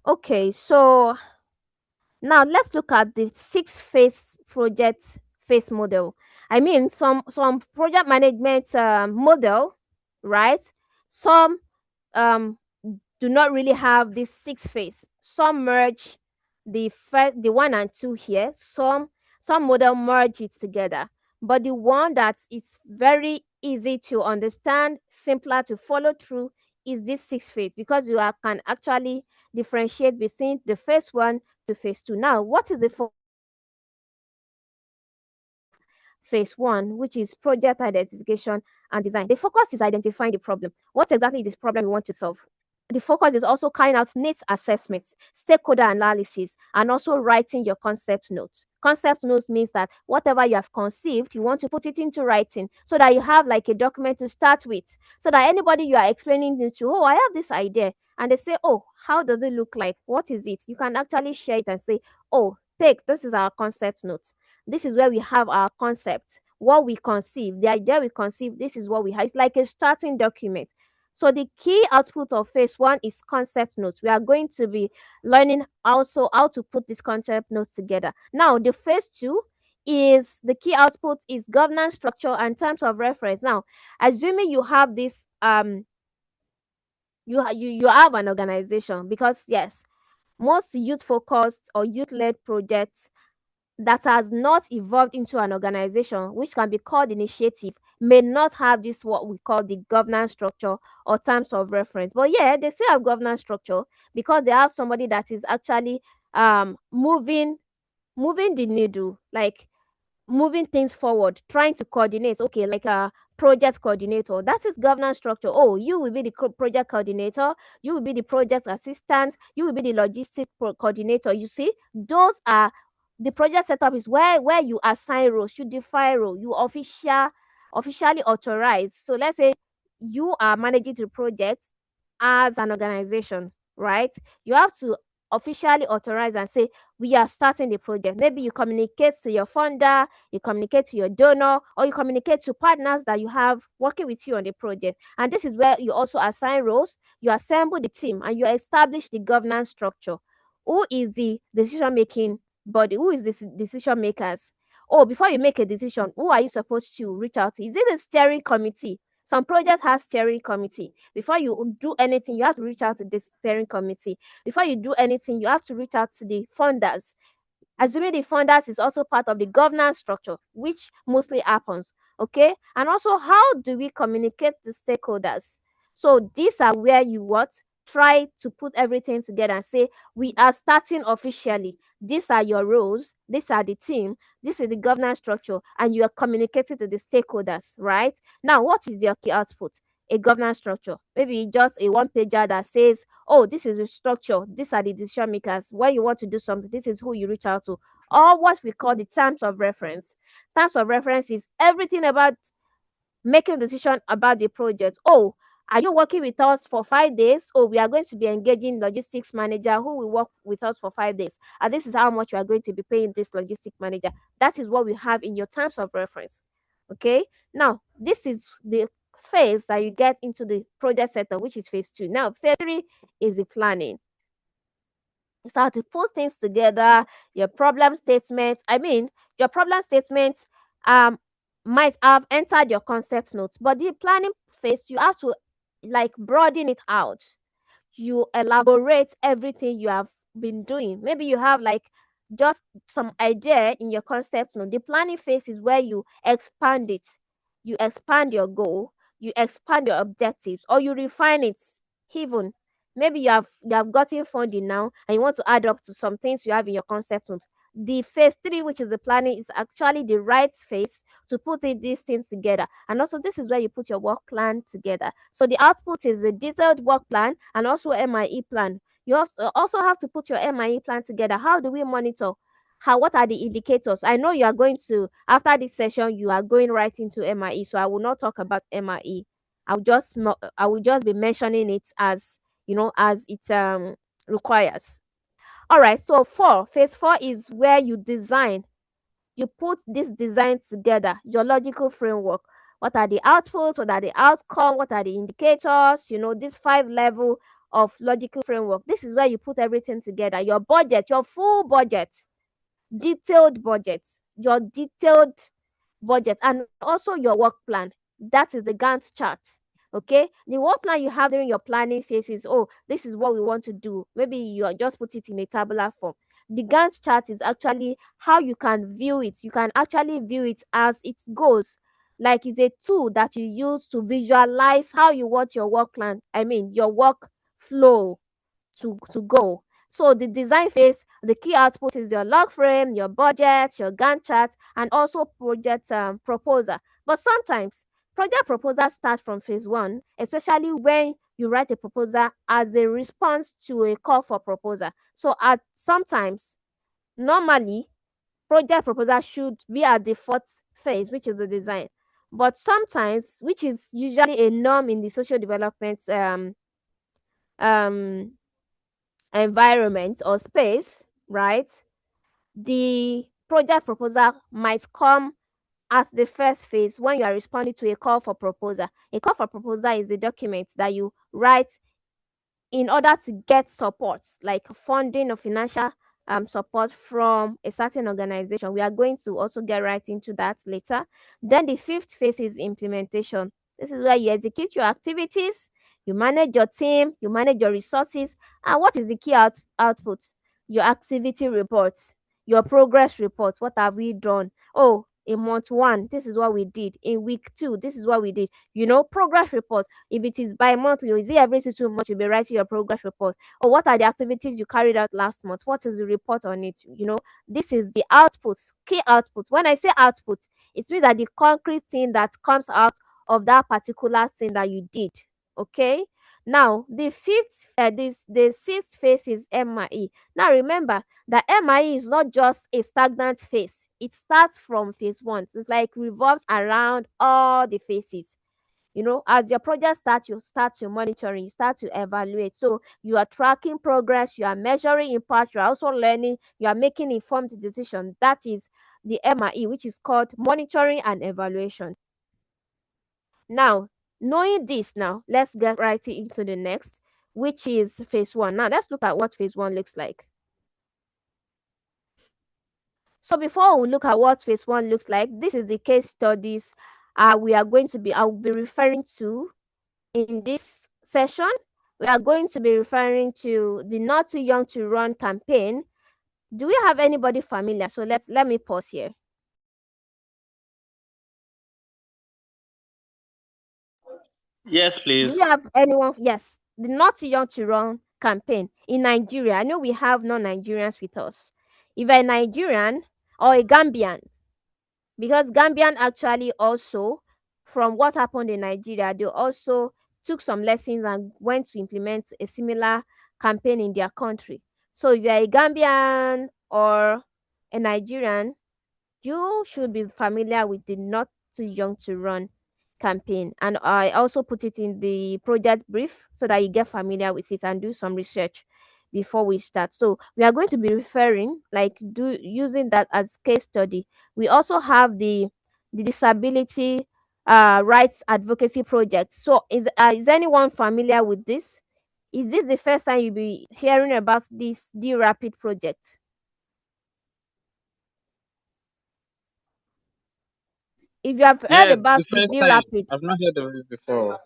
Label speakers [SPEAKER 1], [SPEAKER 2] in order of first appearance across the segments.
[SPEAKER 1] Okay, so now let's look at the six-phase project phase model. I mean, some project management model, right? Some um do not really have this six phase. Some merge the one and two here. Some model merge it together. But the one that is very easy to understand, simpler to follow through is this six phase, because can actually differentiate between the phase one to phase two. Now, what is the phase one, which is project identification and design? The focus is identifying the problem. What exactly is this problem we want to solve? The focus is also carrying out needs assessments, stakeholder analysis, and also writing your concept notes. Concept notes means that whatever you have conceived, you want to put it into writing so that you have like a document to start with. So that anybody you are explaining it to, oh, I have this idea. And they say, oh, how does it look like? What is it? You can actually share it and say, oh, this is our concept notes. This is where we have our concept, what we conceive, the idea we conceive, this is what we have. It's like a starting document. So the key output of phase one is concept notes. We are going to be learning also how to put these concept notes together. Now, the phase two is the key output is governance structure and terms of reference. Now, assuming you have this you have an organization, because yes, most youth focused or youth led projects that has not evolved into an organization, which can be called initiative, may not have this what we call the governance structure or terms of reference. But yeah, they still have governance structure because they have somebody that is actually moving the needle, like moving things forward, trying to coordinate. Okay, like a project coordinator. That is governance structure. Oh, you will be the project coordinator. You will be the project assistant. You will be the logistic coordinator. You see, those are the project setup is where you assign roles, you define role, you officially authorize. So let's say you are managing the project as an organization, right? You have to officially authorize and say, we are starting the project. Maybe you communicate to your funder, you communicate to your donor, or you communicate to partners that you have working with you on the project. And this is where you also assign roles, you assemble the team, and you establish the governance structure. Who is the decision making body? Who is the decision makers? Oh, before you make a decision, who are you supposed to reach out to? Is it the steering committee? Some projects have steering committee. Before you do anything, you have to reach out to the steering committee. Before you do anything, you have to reach out to the funders. Assuming the funders is also part of the governance structure, which mostly happens. Okay. And also, how do we communicate to stakeholders? So these are where you what try to put everything together and say, we are starting officially. These are your roles, these are the team, this is the governance structure, and you are communicating to the stakeholders, right? Now, what is your key output? A governance structure, maybe just a one pager that says, oh, this is the structure, these are the decision makers. When you want to do something, this is who you reach out to, or what we call the terms of reference. Terms of reference is everything about making decision about the project. Oh, are you working with us for 5 days? Oh, we are going to be engaging logistics manager who will work with us for 5 days, and this is how much we are going to be paying this logistics manager. That is what we have in your terms of reference. Okay, now this is the phase that you get into the project setup, which is phase two. Now, phase three is the planning. You start to put things together, your problem statements. I mean, your problem statements um might have entered your concept notes, but the planning phase, you have to like broaden it out. You elaborate everything you have been doing. Maybe you have like just some idea in your concept note. The planning phase is where you expand it. You expand your goal, you expand your objectives, or you refine it even. Maybe you have gotten funding now and you want to add up to some things you have in your concept note. The phase three, which is the planning, is actually the right phase to put these things together. And also, this is where you put your work plan together. So the output is a detailed work plan and also MIE plan. You also have to put your MIE plan together. How do we monitor? What are the indicators? I know you are going to, after this session, you are going right into MIE. So I will not talk about MIE. I will just be mentioning it as as it requires. All right. So phase four is where you design. You put this design together, your logical framework. What are the outputs? What are the outcomes? What are the indicators? This 5 level of logical framework. This is where you put everything together, your budget, your full budget, detailed budget, your detailed budget, and also your work plan. That is the Gantt chart. Okay, the work plan you have during your planning phase is, oh, this is what we want to do. Maybe you just put it in a tabular form. The Gantt chart is actually how you can view it. You can actually view it as it goes. Like it's a tool that you use to visualize how you want your work plan, I mean your work flow to go. So the design phase, the key output is your log frame, your budget, your Gantt chart, and also project proposal. But sometimes project proposal starts from phase one, especially when you write a proposal as a response to a call for proposal. So at sometimes, normally, project proposal should be at the fourth phase, which is the design. But sometimes, which is usually a norm in the social development um environment or space, right? The project proposal might come at the first phase when you are responding to a call for proposal. A call for proposal is a document that you write in order to get support, like funding or financial support from a certain organization. We are going to also get right into that later. Then the fifth phase is implementation. This is where you execute your activities, you manage your team, you manage your resources, and what is the key output? Your activity report, your progress report. What have we done? Oh, in month one, this is what we did. In week two, this is what we did. Progress report. If it is bi-monthly or is it every 2 months, you'll be writing your progress report. Or what are the activities you carried out last month? What is the report on it? This is the output, key output. When I say output, it means that the concrete thing that comes out of that particular thing that you did. Okay. Now, the sixth phase is MIE. Now, remember that MIE is not just a stagnant phase. It starts from phase one. It's like revolves around all the phases. As your project starts, you start your monitoring, you start to evaluate. So you are tracking progress, you are measuring impact, you are also learning, you are making informed decisions. That is the MIE, which is called monitoring and evaluation. Now, knowing this, now let's get right into the next, which is phase one. Now let's look at what phase one looks like. So before we look at what phase one looks like, this is the case studies I'll be referring to in this session. We are going to be referring to the Not Too Young to Run campaign. Do we have anybody familiar? So let me pause here.
[SPEAKER 2] Yes,
[SPEAKER 1] Do we
[SPEAKER 2] please.
[SPEAKER 1] have anyone? Yes, the Not Too Young to Run campaign in Nigeria. I know we have non-Nigerians with us. If you're a Nigerian or a Gambian, because Gambian actually also, from what happened in Nigeria, they also took some lessons and went to implement a similar campaign in their country. So if you're a Gambian or a Nigerian, you should be familiar with the Not Too Young to Run campaign. And I also put it in the project brief so that you get familiar with it and do some research before we start. So we are going to be referring, like using that as case study. We also have the disability rights advocacy project. So is anyone familiar with this? Is this the first time you'll be hearing about this D-Rapid project? If you have heard
[SPEAKER 2] Yeah,
[SPEAKER 1] about
[SPEAKER 2] the
[SPEAKER 1] the
[SPEAKER 2] first time.
[SPEAKER 1] D-Rapid,
[SPEAKER 2] I've not heard of it before.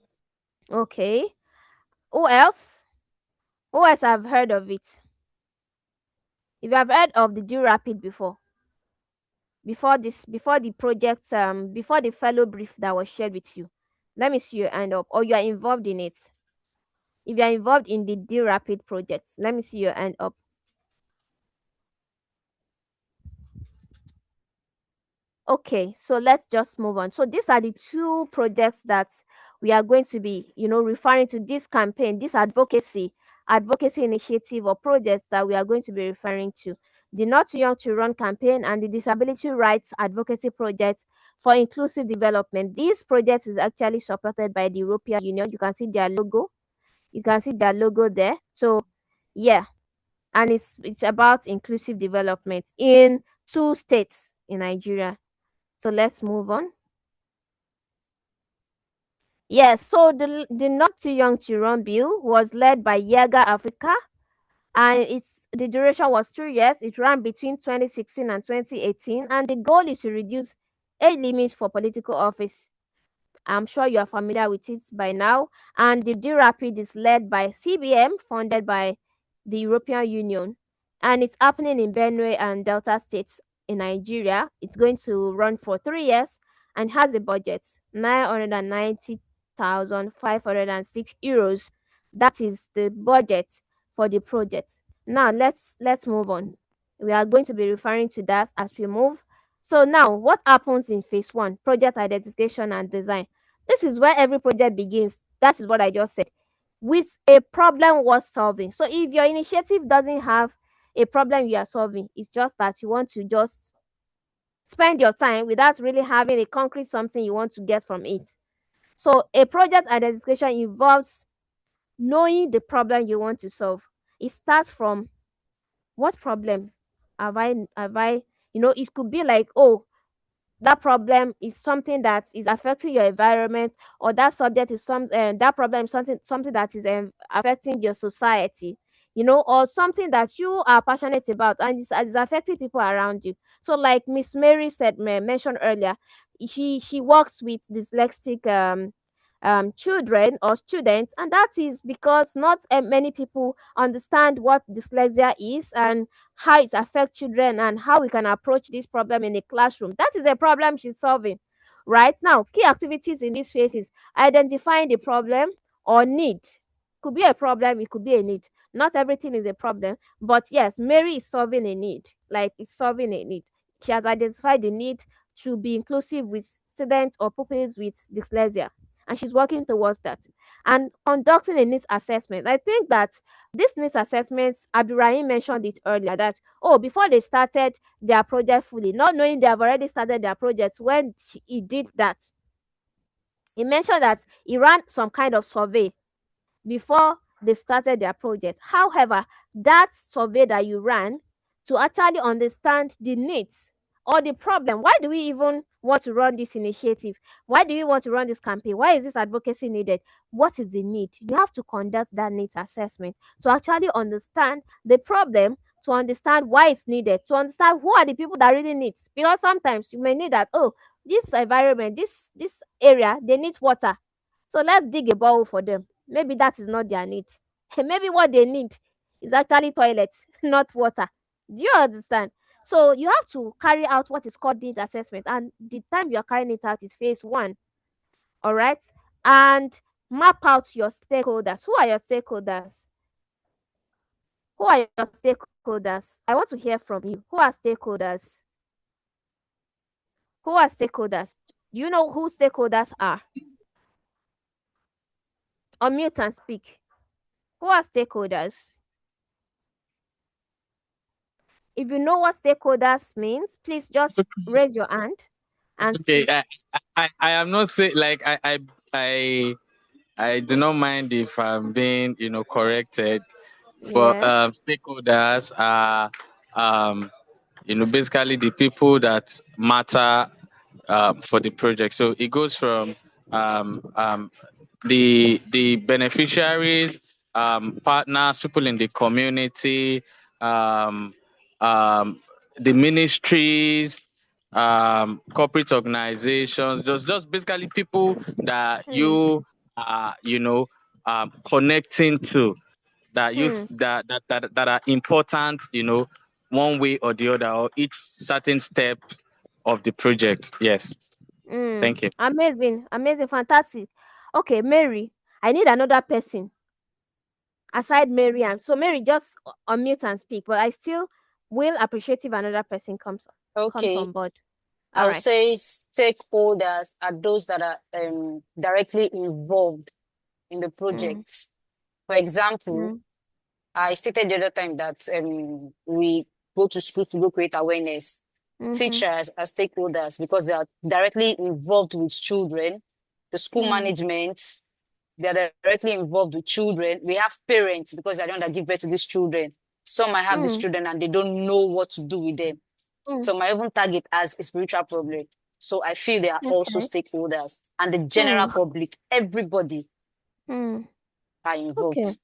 [SPEAKER 1] okay. Who else? Who else have heard of it? If you have heard of the D-Rapid before the project, before the fellow brief that was shared with you, let me see your hand up, or you are involved in it. If you are involved in the D-Rapid project, let me see your hand up. Okay, so let's just move on. So these are the two projects that we are going to be, referring to this campaign, this advocacy initiative or projects that we are going to be referring to. The Not Too Young to Run campaign and the Disability Rights Advocacy Project for Inclusive Development. This project is actually supported by the European Union. You can see their logo. You can see their logo there. So yeah, and it's about inclusive development in 2 states in Nigeria. So let's move on. Yes, so the Not Too Young to Run bill was led by Yaga Africa, and the duration was 2 years. It ran between 2016 and 2018, and the goal is to reduce age limit for political office. I'm sure you are familiar with it by now. And the D-Rapid is led by CBM, funded by the European Union. And it's happening in Benue and Delta states in Nigeria. It's going to run for 3 years and has a budget 990,506 euros. That is the budget for the project. Now let's move on. We are going to be referring to that as we move. So now, what happens in phase one? Project identification and design. This is where every project begins. That is what I just said. With a problem worth solving. So if your initiative doesn't have a problem you are solving, it's just that you want to just spend your time without really having a concrete something you want to get from it. So a project identification involves knowing the problem you want to solve. It starts from, what problem have I it could be like, oh, that problem is something that is affecting your environment, or that subject is that problem is something that is affecting your society, or something that you are passionate about and is affecting people around you. So like Miss Mary mentioned earlier, she works with dyslexic children or students, and that is because not many people understand what dyslexia is and how it affects children and how we can approach this problem in a classroom. That is a problem she's solving. Right now, key activities in this phase is identifying the problem or need. Could be a problem, it could be a need. Not everything is a problem, but yes, Mary is solving a need. Like, it's solving a need. She has identified the need to be inclusive with students or pupils with dyslexia, and she's working towards that. And conducting a needs assessment. I think that this needs assessments, Abdurrahim mentioned it earlier, that, oh, before they started their project fully, not knowing they have already started their projects, when he did that, he mentioned that he ran some kind of survey before they started their project. However, that survey that you ran to actually understand the needs or the problem, why do we even want to run this initiative? Why do we want to run this campaign? Why is this advocacy needed? What is the need? You have to conduct that needs assessment to actually understand the problem, to understand why it's needed, to understand who are the people that really need. Because sometimes you may need that, oh, this environment, this area, they need water. So let's dig a borehole for them. Maybe that is not their need. Maybe what they need is actually toilets, not water. Do you understand? So you have to carry out what is called need assessment, and the time you are carrying it out is phase one. All right, and map out your stakeholders. Who are your stakeholders? Who are your stakeholders? I want to hear from you. Who are stakeholders? Who are stakeholders? Do you know who stakeholders are? Unmute and speak. Who are stakeholders? If you know what stakeholders means, please just raise your hand and
[SPEAKER 2] Okay,
[SPEAKER 1] speak.
[SPEAKER 2] I am not saying like I I do not mind if I'm being corrected, but
[SPEAKER 1] Yeah.
[SPEAKER 2] stakeholders are basically the people that matter for the project. So it goes from the beneficiaries, partners, people in the community, um, um, the ministries, corporate organizations, just basically people that
[SPEAKER 1] Hmm.
[SPEAKER 2] you are, connecting to, that you
[SPEAKER 1] Hmm.
[SPEAKER 2] that are important, one way or the other, or each certain step of the project. Yes.
[SPEAKER 1] Hmm.
[SPEAKER 2] Thank you.
[SPEAKER 1] Amazing. Amazing. Fantastic. Okay, Mary. I need another person aside Mary. And so Mary, just unmute and speak. But I still will appreciate if another person comes
[SPEAKER 3] Okay.
[SPEAKER 1] on board. All
[SPEAKER 3] I'll
[SPEAKER 1] right.
[SPEAKER 3] say stakeholders are those that are directly involved in the
[SPEAKER 1] Hmm.
[SPEAKER 3] project. For example,
[SPEAKER 1] Hmm.
[SPEAKER 3] I stated the other time that we go to school to go create awareness.
[SPEAKER 1] Mm-hmm.
[SPEAKER 3] Teachers are stakeholders because they are directly involved with children. The school
[SPEAKER 1] Hmm.
[SPEAKER 3] management, they are directly involved with children. We have parents because they are the one that give birth to these children. Some might have these
[SPEAKER 1] Hmm.
[SPEAKER 3] children and they don't know what to do with them.
[SPEAKER 1] Hmm.
[SPEAKER 3] Some might even target as a spiritual problem. So I feel they are also
[SPEAKER 1] Okay.
[SPEAKER 3] stakeholders, and the general public, everybody
[SPEAKER 1] Hmm.
[SPEAKER 3] are
[SPEAKER 1] Okay.
[SPEAKER 3] involved.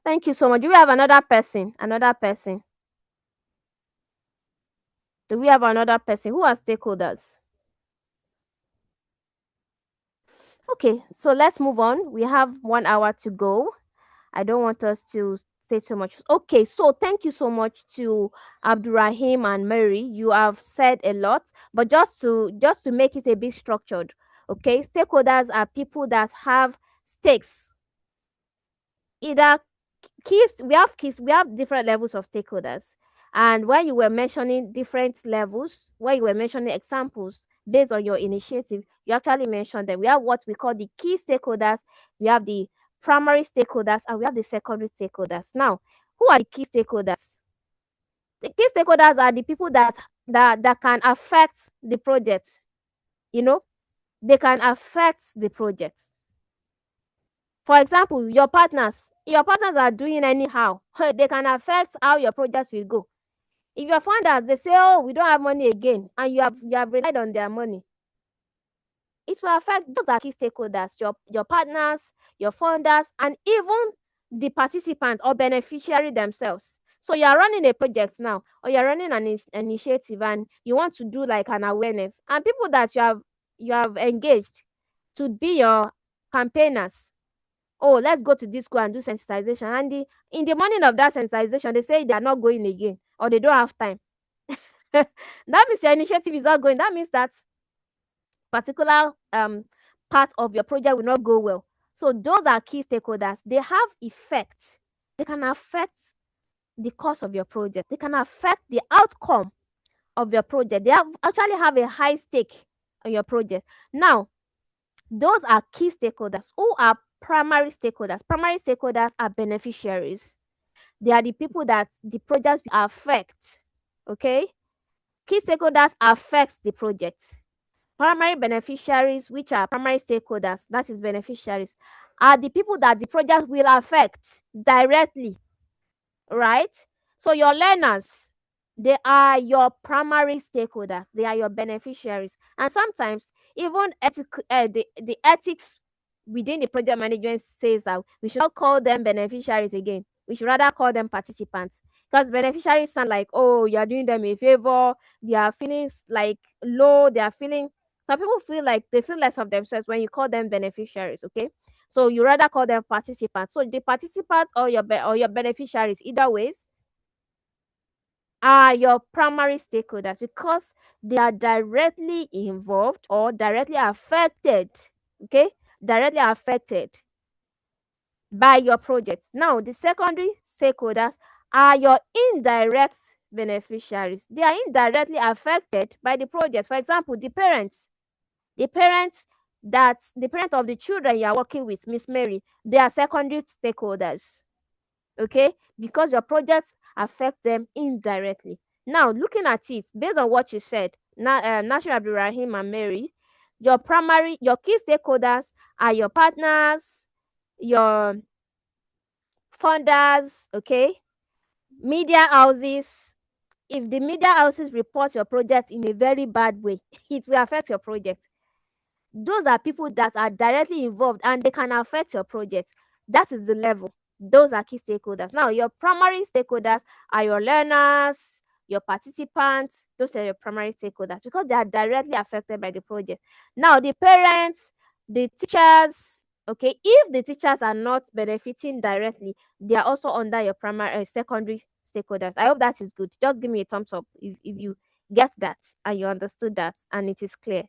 [SPEAKER 1] Thank you so much. Do we have another person? Another person? Do we have another person? Who are stakeholders? Okay, so let's move on. We have 1 hour to go. I don't want us to say too much. Okay, so thank you so much to Abdurrahim and Mary. You have said a lot, but just to make it a bit structured. Okay, stakeholders are people that have stakes. Either we have different levels of stakeholders. And when you were mentioning different levels, when you were mentioning examples based on your initiative, you actually mentioned that we have what we call the key stakeholders, we have the primary stakeholders, and we have the secondary stakeholders. Now, who are the key stakeholders? The key stakeholders are the people that can affect the project. You know, they can affect the project. For example, your partners. If your partners are doing anyhow, they can affect how your project will go. If your founders they say, "Oh, we don't have money again," and you have relied on their money, it will affect those are key stakeholders, your partners, your funders, and even the participants or beneficiary themselves. So you are running a project now, or you're running an initiative, and you want to do like an awareness, and people that you have engaged to be your campaigners. Oh, let's go to this school and do sensitization. And in the morning of that sensitization, they say they are not going again, or they don't have time. That means your initiative is not going. That means that particular part of your project will not go well. So those are key stakeholders. They have effect. They can affect the course of your project. They can affect the outcome of your project. Actually have a high stake on your project. Now, those are key stakeholders. Who are primary stakeholders? Primary stakeholders are beneficiaries. They are the people that the project will affect. Okay? Key stakeholders affect the project. Primary beneficiaries, which are primary stakeholders, that is beneficiaries, are the people that the project will affect directly, right? So your learners, they are your primary stakeholders, they are your beneficiaries. And sometimes even the ethics within the project management says that we should not call them beneficiaries again, we should rather call them participants, because beneficiaries sound like, oh, you're doing them a favor, they are feeling like low, they are feeling, some people feel like they feel less of themselves when you call them beneficiaries. Okay, so you rather call them participants. So the participants or your beneficiaries, either ways, are your primary stakeholders because they are directly involved or directly affected. Okay, directly affected by your project. Now, the secondary stakeholders are your indirect beneficiaries. They are indirectly affected by the project. For example, the parents. The parent of the children you are working with, Miss Mary, they are secondary stakeholders. Okay, because your projects affect them indirectly. Now, looking at it based on what you said, National Abdulrahim and Mary, your key stakeholders are your partners, your funders, okay, media houses. If the media houses report your project in a very bad way, it will affect your project. Those are people that are directly involved and they can affect your project. That is the level. Those are key stakeholders. Now, your primary stakeholders are your learners, your participants. Those are your primary stakeholders because they are directly affected by the project. Now, the parents, the teachers, okay, if the teachers are not benefiting directly, they are also under your primary secondary stakeholders. I hope that is good. Just give me a thumbs up if you get that and you understood that and it is clear.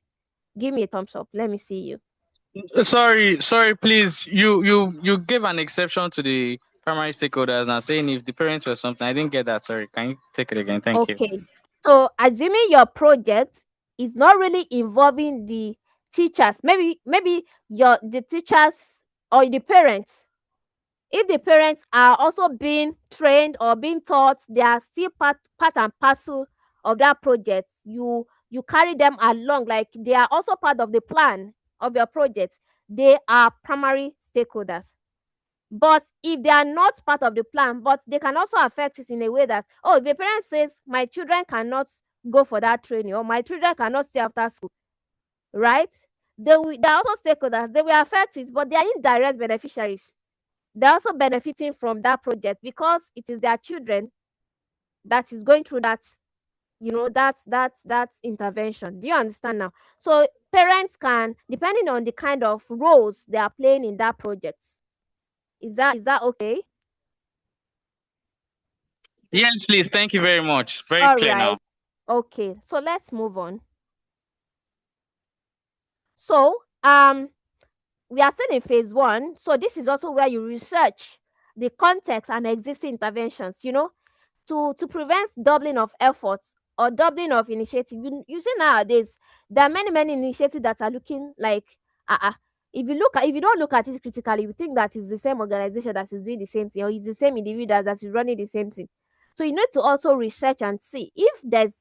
[SPEAKER 1] Give me a thumbs up. Let me see you.
[SPEAKER 2] Sorry, please. You gave an exception to the primary stakeholders now, saying if the parents were something. I didn't get that. Sorry. Can you take it again? Thank you.
[SPEAKER 1] Okay. So assuming your project is not really involving the teachers, maybe the teachers or the parents. If the parents are also being trained or being taught, they are still part and parcel of that project. You carry them along like they are also part of the plan of your project. They are primary stakeholders. But if they are not part of the plan, but they can also affect it in a way that, oh, if a parent says my children cannot go for that training, or my children cannot stay after school, right? They are also stakeholders. They will affect it, but they are indirect beneficiaries. They're also benefiting from that project because it is their children that is going through that, that intervention. Do you understand now? So parents can, depending on the kind of roles they are playing in that project. Is that okay?
[SPEAKER 2] Yes, please. Thank you very much. Very
[SPEAKER 1] All
[SPEAKER 2] clear now.
[SPEAKER 1] right. Okay. So let's move on. So we are still in phase one. So this is also where you research the context and existing interventions, to prevent doubling of efforts or doubling of initiative. You see nowadays, there are many initiatives that are looking like, if you don't look at it critically, you think that it's the same organization that is doing the same thing, or it's the same individual that is running the same thing. So you need to also research and see if there's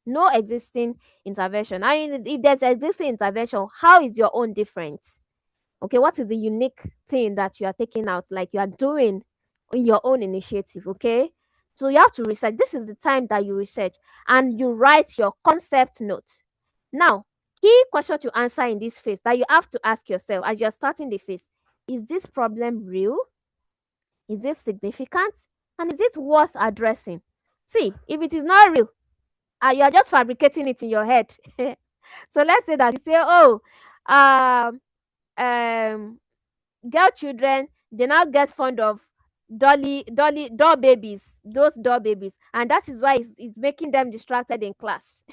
[SPEAKER 1] no existing intervention. I mean, if there's existing intervention, how is your own different? Okay, what is the unique thing that you are taking out, like you are doing in your own initiative? Okay, so you have to research. This is the time that you research and you write your concept note. Now, key question to answer in this phase that you have to ask yourself as you're starting the phase: is this problem real? Is it significant? And is it worth addressing? See, if it is not real, you are just fabricating it in your head. So let's say that you say, oh, um um girl children, they now get fond of doll babies, those doll babies, and that is why it's making them distracted in class.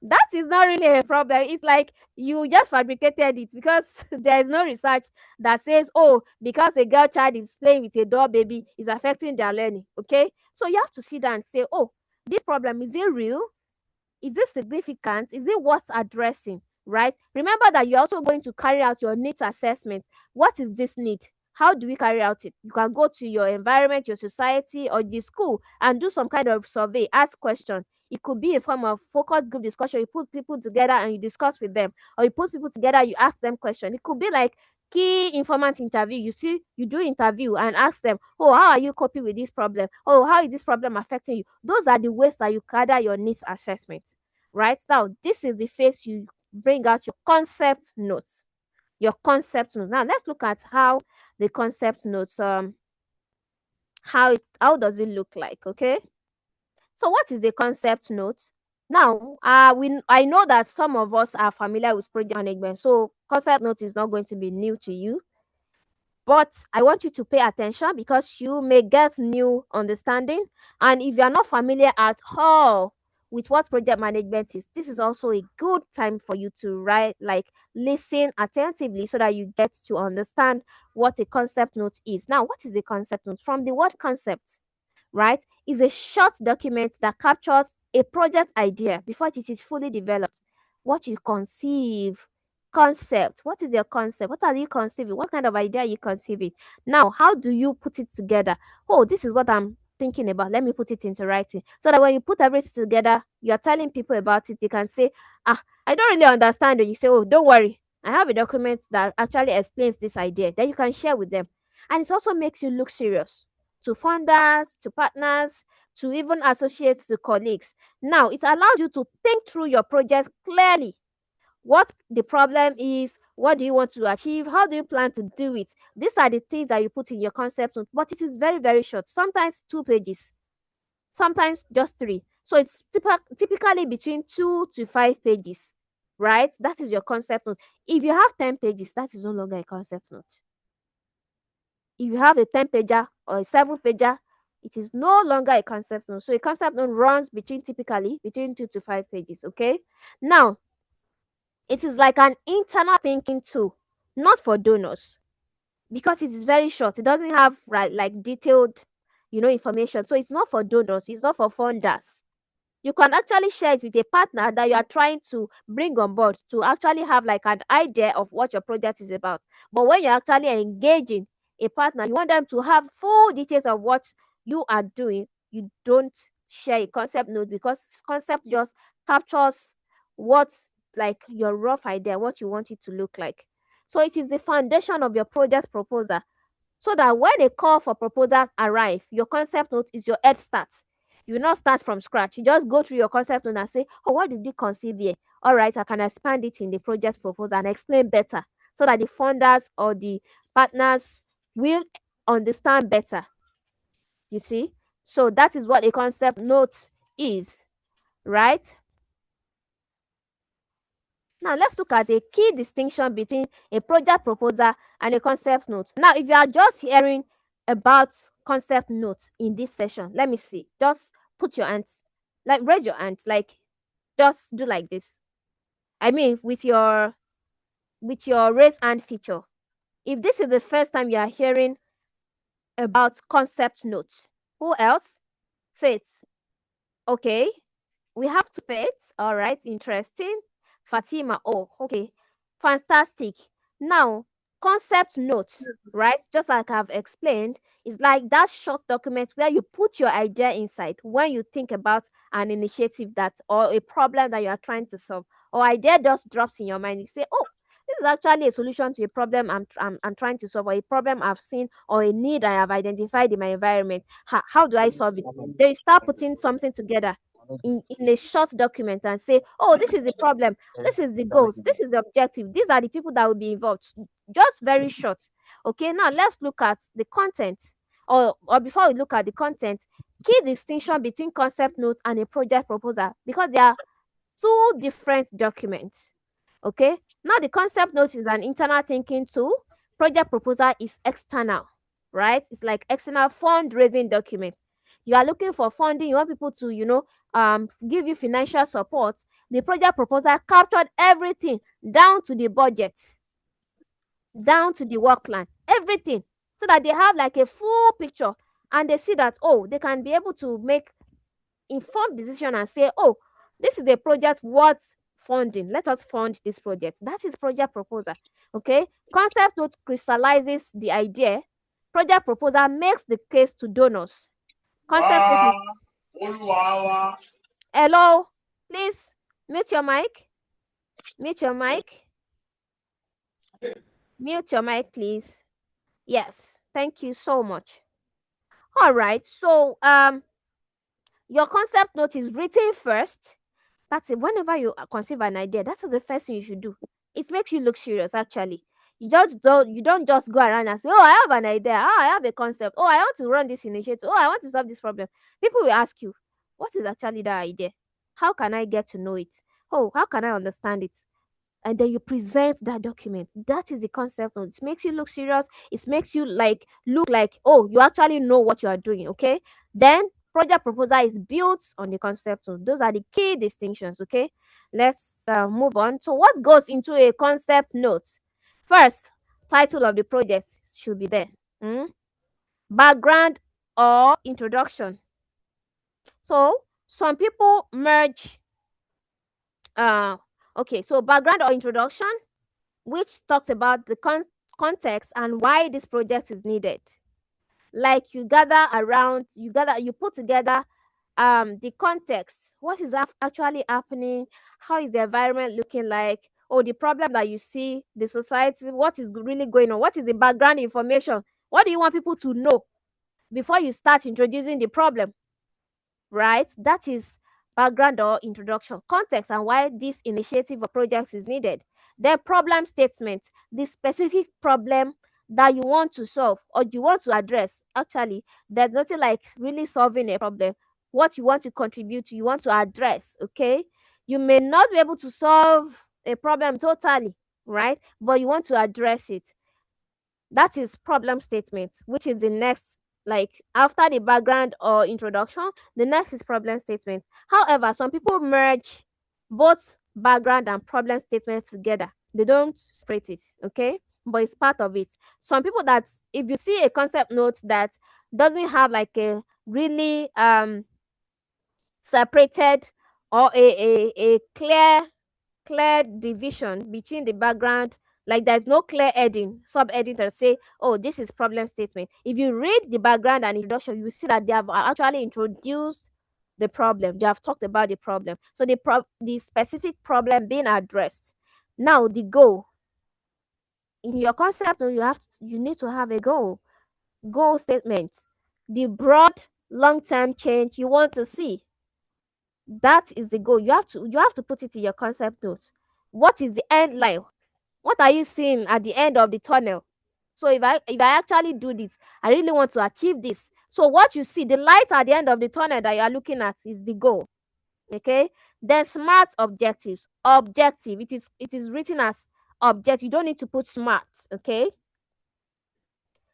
[SPEAKER 1] That is not really a problem. It's like you just fabricated it because there is no research that says, oh, because a girl child is playing with a doll baby is affecting their learning. Okay, so you have to sit down and say, oh, this problem, is it real? Is it significant? Is it worth addressing? Right? Remember that you're also going to carry out your needs assessment. What is this need? How do we carry out it? You can go to your environment, your society, or the school and do some kind of survey, ask questions. It could be a form of focus group discussion. You put people together and you discuss with them, or you put people together, you ask them questions. It could be like key informant interview. You see, you do interview and ask them, oh, how are you coping with this problem? Oh, how is this problem affecting you? Those are the ways that you gather your needs assessment. Right now, this is the phase you bring out your concept notes. Your concept notes. Now let's look at how the concept notes how does it look like? Okay, so what is a concept note? Now I know that some of us are familiar with project management, so concept note is not going to be new to you. But I want you to pay attention because you may get new understanding. And if you are not familiar at all with what project management is, this is also a good time for you to write, like listen attentively so that you get to understand what a concept note is. Now, what is a concept note? From the word concept, right, is a short document that captures a project idea before it is fully developed. What you conceive, concept. What is your concept? What are you conceiving? What kind of idea are you conceiving? Now, how do you put it together? Oh, this is what I'm thinking about. Let me put it into writing. So that when you put everything together, you're telling people about it. They can say, I don't really understand it. You say, oh, don't worry. I have a document that actually explains this idea. Then you can share with them. And it also makes you look serious to funders, to partners, to even associates, to colleagues. Now, it allows you to think through your project clearly. What the problem is, what do you want to achieve, how do you plan to do it? These are the things that you put in your concept note, but it is very, very short, sometimes 2 pages, sometimes just 3. So it's typically between 2 to 5 pages, right? That is your concept note. If you have 10 pages, that is no longer a concept note. If you have a 10-pager or a 7-pager, it is no longer a concept note. So a concept note runs typically between 2 to 5 pages. Okay, now it is like an internal thinking tool, not for donors, because it is very short. It doesn't have like detailed, information. So it's not for donors. It's not for funders. You can actually share it with a partner that you are trying to bring on board to actually have like an idea of what your project is about. But when you're actually engaging a partner, you want them to have full details of what you are doing. You don't share a concept note because concept just captures what's like your rough idea, what you want it to look like. So it is the foundation of your project proposal, so that when a call for proposals arrive, your concept note is your head start. You will not start from scratch. You just go through your concept note and say, oh, what did you conceive here? All right, I can expand it in the project proposal and explain better so that the funders or the partners will understand better. You see? So that is what a concept note is, right? Now let's look at a key distinction between a project proposal and a concept note. Now, if you are just hearing about concept note in this session, let me see. Just put your hands, like raise your hands, like just do like this. I mean, with your raise hand feature. If this is the first time you are hearing about concept note, who else? Faith. Okay. We have two Faiths. All right. Interesting. Fatima. Oh, okay. Fantastic. Now, concept note, right? Just like I've explained, is like that short document where you put your idea inside when you think about an initiative that or a problem that you are trying to solve, or idea just drops in your mind. You say, oh, this is actually a solution to a problem I'm trying to solve, or a problem I've seen, or a need I have identified in my environment. How do I solve it? Then you start putting something together in a short document and say, oh, this is the problem, this is the goals, this is the objective, these are the people that will be involved. Just very short. Okay, now let's look at the content. Or before we look at the content, key distinction between concept note and a project proposal, because they are two different documents. Okay, now the concept note is an internal thinking tool. Project proposal is external, right? It's like external fundraising document. You are looking for funding, you want people to, give you financial support. The project proposal captured everything down to the budget, down to the work plan, everything, so that they have like a full picture, and they see that, oh, they can be able to make informed decision and say, oh, this is a project worth funding, let us fund this project. That is project proposal. Okay, concept note crystallizes the idea. Project proposal makes the case to donors. Concept note is, hello, please mute your mic, mute your mic, mute your mic, please. Yes, thank you so much. All right, so your concept note is written first. That's it. Whenever you conceive an idea, that is the first thing you should do. It makes you look serious, actually. You don't just go around and say, oh, I have an idea, oh, I have a concept, oh, I want to run this initiative, oh, I want to solve this problem. People will ask you, what is actually that idea? How can I get to know it? Oh, how can I understand it? And then you present that document. That is the concept note. It makes you look serious. It makes you like look like, oh, you actually know what you are doing. Okay. Then project proposal is built on the concept note. Those are the key distinctions. Okay. Let's move on. So what goes into a concept note? First, title of the project should be there. Background or introduction. So some people merge. Okay. So background or introduction, which talks about the context and why this project is needed. Like you put together the context. What is actually happening? How is the environment looking like? Or the problem that you see, the society, what is really going on? What is the background information? What do you want people to know before you start introducing the problem? Right? That is background or introduction, context, and why this initiative or project is needed. Then problem statement, the specific problem that you want to solve or you want to address. Actually, there's nothing like really solving a problem. What you want to contribute to, you want to address. Okay, you may not be able to solve a problem totally, right? But you want to address it. That is problem statement, which is the next, like after the background or introduction, the next is problem statement. However, some people merge both background and problem statement together. They don't separate it, okay? But it's part of it. Some people that, if you see a concept note that doesn't have like a really separated or a clear division between the background, like there's no clear heading, sub-heading to say, oh, this is problem statement. If you read the background and introduction, you see that they have actually introduced the problem. They have talked about the problem. So the specific problem being addressed. Now the goal. In your concept, you need to have a goal statement. The broad long-term change you want to see. That is the goal. You have to put it in your concept notes. What is the end line? What are you seeing at the end of the tunnel? So if I actually do this, I really want to achieve this. So what you see, the light at the end of the tunnel that you are looking at is the goal. Okay. Then smart objectives. Objective. It is written as object. You don't need to put smart. Okay.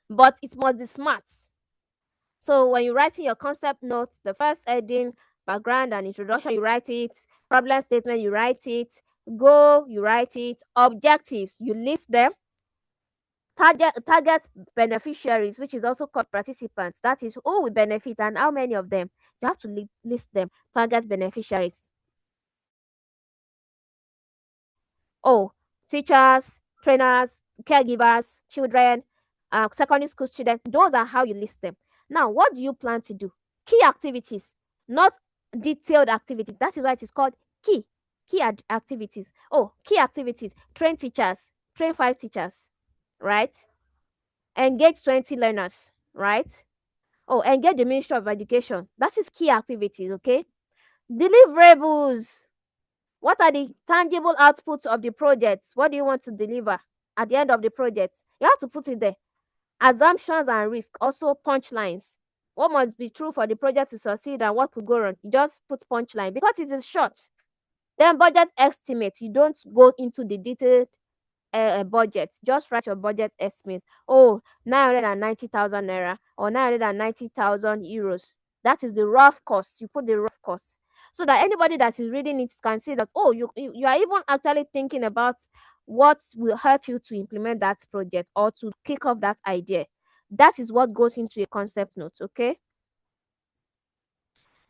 [SPEAKER 1] But it must be smart. So when you're writing your concept notes, the first heading, background and introduction, you write it. Problem statement, you write it. Goal, you write it. Objectives, you list them. Target beneficiaries, which is also called participants. That is who will benefit and how many of them. You have to list them. Target beneficiaries. Oh, teachers, trainers, caregivers, children, secondary school students. Those are how you list them. Now, what do you plan to do? Key activities, not detailed activities. That is why it is called key. Activities. Oh, key activities. Train teachers. Train 5 teachers. Right? Engage 20 learners. Right? Oh, engage the Ministry of Education. That is key activities. Okay? Deliverables. What are the tangible outputs of the project? What do you want to deliver at the end of the project? You have to put it there. Assumptions and risk, also punchlines. What must be true for the project to succeed and what could go wrong? You just put punchline because it is short. Then budget estimate. You don't go into the detailed budget. Just write your budget estimate. Oh, 990,000 naira or 990,000 euros. That is the rough cost. You put the rough cost so that anybody that is reading it can see that, oh, you are even actually thinking about what will help you to implement that project or to kick off that idea. That is what goes into a concept note. Okay.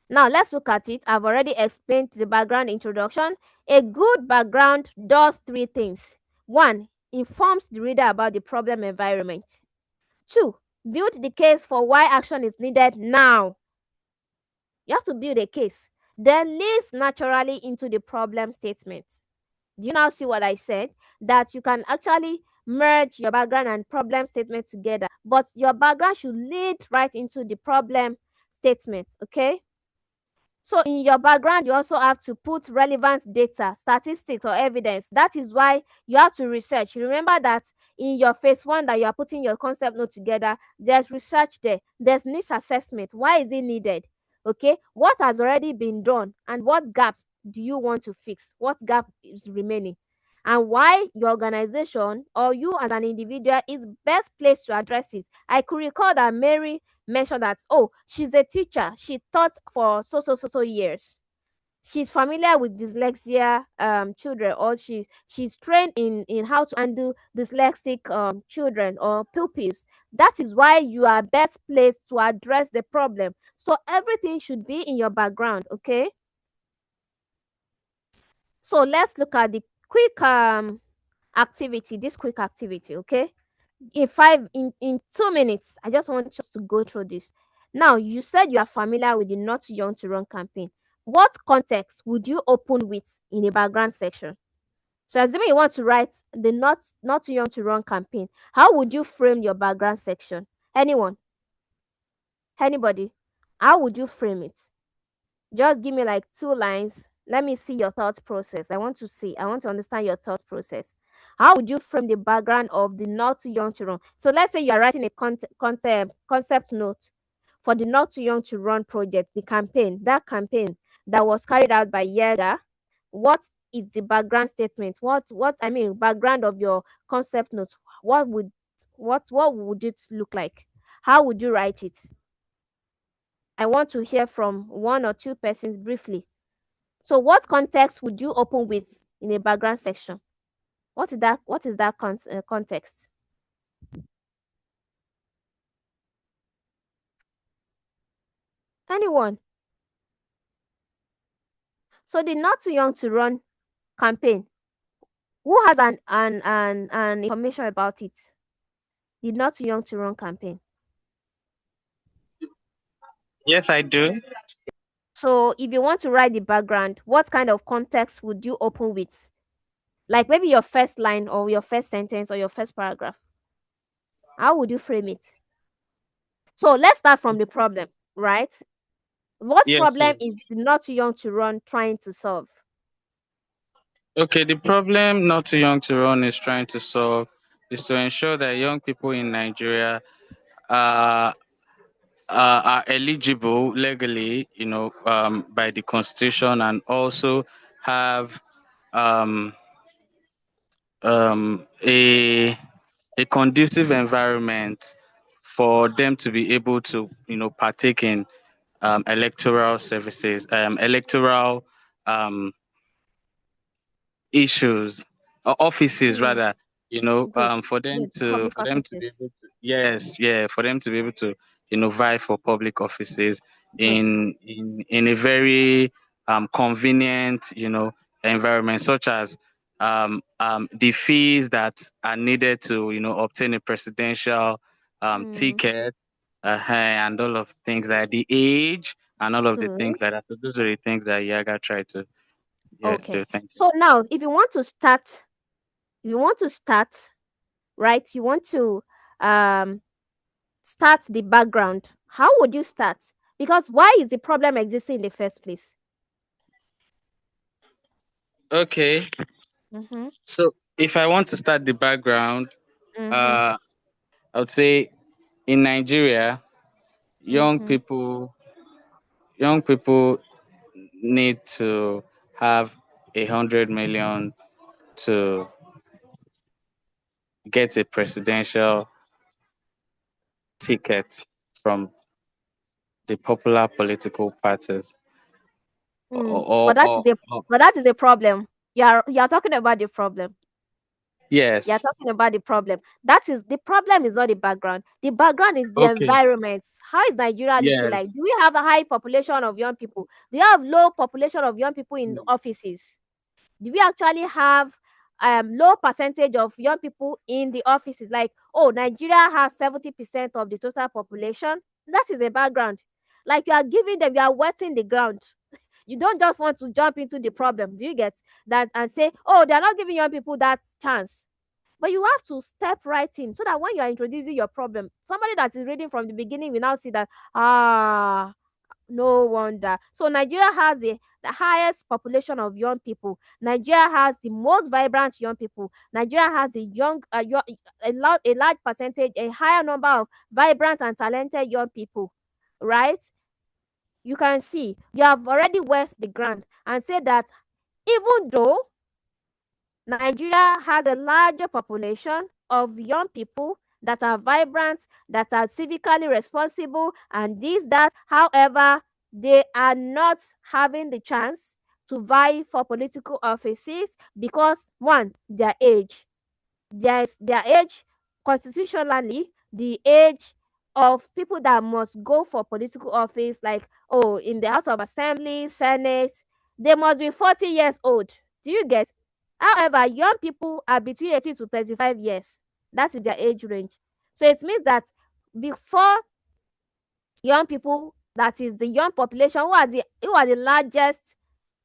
[SPEAKER 1] Now let's look at it. I've already explained the background introduction. A good background does 3 things. 1, informs the reader about the problem environment. 2, build the case for why action is needed now. You have to build a case. Then leads naturally into the problem statement. Do you now see what I said? That you can actually merge your background and problem statement together, but your background should lead right into the problem statement. Okay. So in your background, you also have to put relevant data, statistics or evidence. That is why you have to research. Remember that in your phase 1 that you are putting your concept note together, there's research there. There's needs assessment. Why is it needed? Okay. What has already been done and what gap do you want to fix? What gap is remaining? And why your organization or you as an individual is best placed to address it. I could recall that Mary mentioned that, oh, she's a teacher. She taught for so years. She's familiar with dyslexia children, or she's trained in how to handle dyslexic children or pupils. That is why you are best placed to address the problem. So everything should be in your background. Okay. So let's look at the quick activity. This quick activity. Okay. In 2 minutes, I just want us to go through this. Now, you said you are familiar with the Not Too Young to Run campaign. What context would you open with in the background section? So assuming you want to write the Not Too Young to Run campaign, how would you frame your background section? Anyone? Anybody? How would you frame it? Just give me like 2 lines. Let me see your thought process. I want to understand your thought process. How would you frame the background of the Not Too Young to Run? So let's say you are writing a concept note for the Not Too Young to Run project, the campaign, that campaign that was carried out by Yega. What is the background statement? Background of your concept note? What would it look like? How would you write it? I want to hear from 1 or 2 persons briefly. So what context would you open with in a background section? What is that context? Anyone? So the Not Too Young to Run campaign, who has an information about it? The Not Too Young to Run campaign.
[SPEAKER 2] Yes, I do.
[SPEAKER 1] So if you want to write the background, what kind of context would you open with? Like maybe your first line or your first sentence or your first paragraph. How would you frame it? So let's start from the problem. right? What
[SPEAKER 2] Yes,
[SPEAKER 1] problem
[SPEAKER 2] please.
[SPEAKER 1] is the not too young to run trying to solve?
[SPEAKER 2] Okay, the problem Not Too Young to Run is trying to solve is to ensure that young people in Nigeria uh, are eligible legally, by the constitution, and also have um, a conducive environment for them to be able to, partake in electoral services, electoral um, issues or offices
[SPEAKER 1] Hmm.
[SPEAKER 2] rather,
[SPEAKER 1] Good.
[SPEAKER 2] for them
[SPEAKER 1] Good.
[SPEAKER 2] to
[SPEAKER 1] Public
[SPEAKER 2] for them to be
[SPEAKER 1] offices.
[SPEAKER 2] able to, yes, yeah, for them to be able to, vie for public offices
[SPEAKER 1] Good.
[SPEAKER 2] in a very convenient, environment, such as the fees that are needed to, obtain a presidential
[SPEAKER 1] Mm.
[SPEAKER 2] ticket, and all of things like the age and all of the
[SPEAKER 1] Good.
[SPEAKER 2] things like that. So those are the things that Yaga tried to, yeah,
[SPEAKER 1] Okay.
[SPEAKER 2] do. Thank you.
[SPEAKER 1] So now, if you want to start, right? You want to um start the background. How would you start? Because why is the problem existing in the first place?
[SPEAKER 2] Okay.
[SPEAKER 1] Mm-hmm.
[SPEAKER 2] So if I want to start the background,
[SPEAKER 1] Mm-hmm.
[SPEAKER 2] I would say in Nigeria, young
[SPEAKER 1] Mm-hmm.
[SPEAKER 2] people young people need to have 100 million to get a presidential ticket from the popular political parties.
[SPEAKER 1] Mm.
[SPEAKER 2] Or, or, or
[SPEAKER 1] But that is a problem. You are talking about the problem. You're
[SPEAKER 2] yes.
[SPEAKER 1] talking about the problem. That is the problem is not the background. The background is the
[SPEAKER 2] Okay.
[SPEAKER 1] environment. How is Nigeria looking
[SPEAKER 2] Yes.
[SPEAKER 1] like? Do we have a high population of young people? Do you have low population of young people in the offices? Do we actually have low percentage of young people in the offices? Like, oh, Nigeria has 70% of the total population. That is a background. Like you are giving them, you are wetting the ground. You don't just want to jump into the problem. Do you get that? And say, oh, they're not giving young people that chance. But you have to step right in so that when you are introducing your problem, somebody that is reading from the beginning will now see that, no wonder. So Nigeria has the highest population of young people. Nigeria has the most vibrant young people. Nigeria has a large percentage, a higher number of vibrant and talented young people, right? You can see you have already wet the ground and say that even though Nigeria has a larger population of young people that are vibrant, that are civically responsible, and this, that. However, they are not having the chance to vie for political offices because, one, their age. Their age constitutionally, the age of people that must go for political office, like, oh, in the House of Assembly, Senate, they must be 40 years old. Do you get? However, young people are between 18 to 35 years. That is their age range. So it means that before young people, that is the young population, who are the largest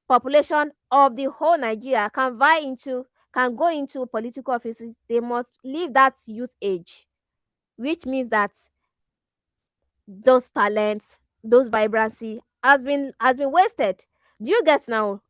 [SPEAKER 1] population of the whole Nigeria, can go into political offices, they must leave that youth age, which means that those talents, those vibrancy has been wasted. Do you get now,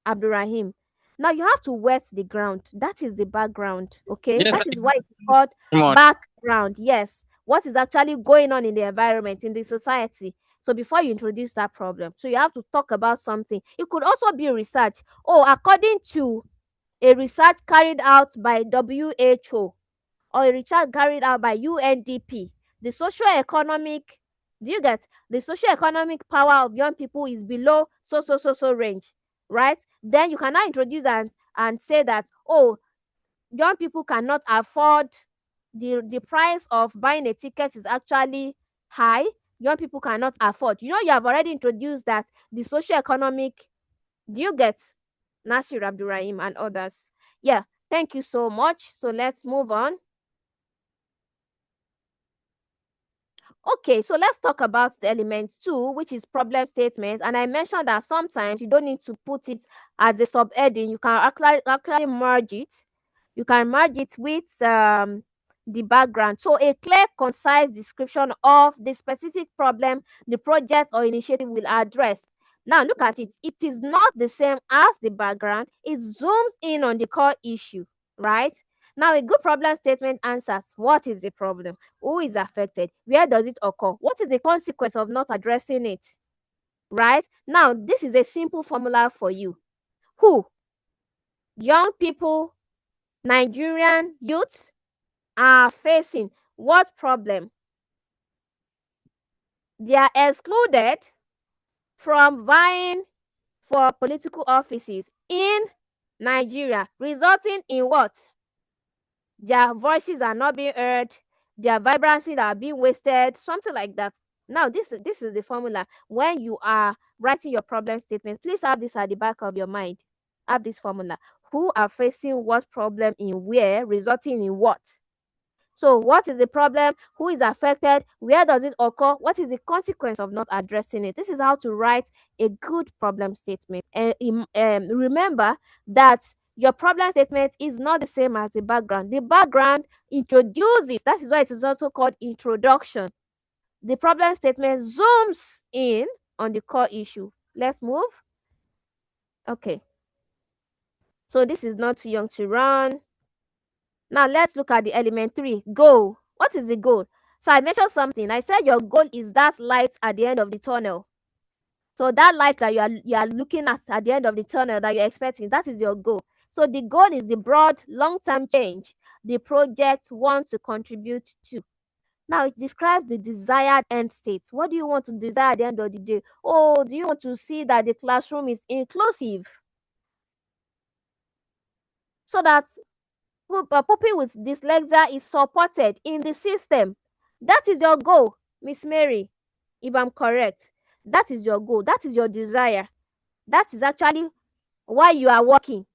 [SPEAKER 1] Abdurrahim? Now you have to wet the ground. That is the background. Okay,
[SPEAKER 2] Yes,
[SPEAKER 1] that is why it's called
[SPEAKER 2] come on.
[SPEAKER 1] background. Yes, what is actually going on in the environment, in the society. So before you introduce that problem, so you have to talk about something. It could also be research. Oh, according to a research carried out by WHO, or a research carried out by UNDP, the socio-economic, do you get, the socio-economic power of young people is below so range, right? Then you can now introduce and say that, oh, young people cannot afford, the price of buying a ticket is actually high. Young people cannot afford. You have already introduced that the socio-economic, do you get, Nasir Abdurrahim and others? Yeah, thank you so much. So let's move on. Okay, so let's talk about the element two, which is problem statement. And I mentioned that sometimes you don't need to put it as a subheading. You can actually merge it. You can merge it with the background. So a clear, concise description of the specific problem the project or initiative will address. Now look at it. It is not the same as the background. It zooms in on the core issue, right? Now a good problem statement answers what is the problem, who is affected, where does it occur, what is the consequence of not addressing it, right? Now this is a simple formula for you. Who? Young people, Nigerian youths are facing what problem? They are excluded from vying for political offices in Nigeria, resulting in what? Their voices are not being heard, their vibrancy are being wasted, something like that. Now, this is the formula. When you are writing your problem statement, please have this at the back of your mind. Have this formula. Who are facing what problem in where, resulting in what? So what is the problem? Who is affected? Where does it occur? What is the consequence of not addressing it? This is how to write a good problem statement. And remember that your problem statement is not the same as the background. The background introduces, that is why it is also called introduction. The problem statement zooms in on the core issue. Let's move. Okay. So this is not too young to run. Now let's look at the element 3, goal. What is the goal? So I mentioned something. I said your goal is that light at the end of the tunnel. So that light that you are looking at the end of the tunnel that you're expecting, that is your goal. So the goal is the broad, long-term change the project wants to contribute to. Now it describes the desired end state. What do you want to desire at the end of the day? Oh, do you want to see that the classroom is inclusive? So that pupil with dyslexia is supported in the system. That is your goal, Miss Mary, if I'm correct. That is your goal. That is your desire. That is actually why you are working,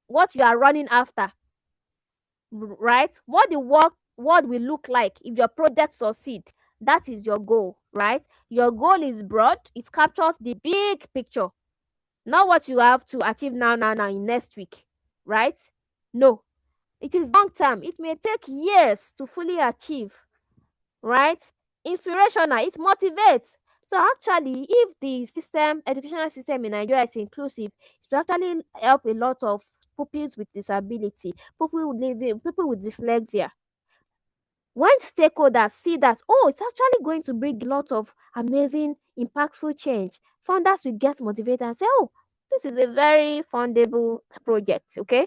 [SPEAKER 1] what you are running after, right? What the world will look like if your project succeeds. That is your goal, right? Your goal is broad. It captures the big picture, not what you have to achieve now, in next week, right? No, it is long term. It may take years to fully achieve, right? Inspirational, it motivates. So actually, if the educational system in Nigeria is inclusive, it will actually help a lot of pupils with disability, people with dyslexia. When stakeholders see that, oh, it's actually going to bring a lot of amazing, impactful change, founders will get motivated and say, oh, this is a very fundable project, okay?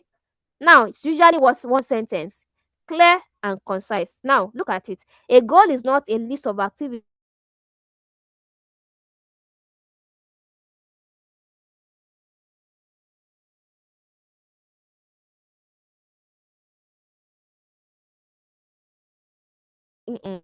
[SPEAKER 1] Now, it's usually one sentence, clear and concise. Now, look at it. A goal is not a list of activities. Mm-mm.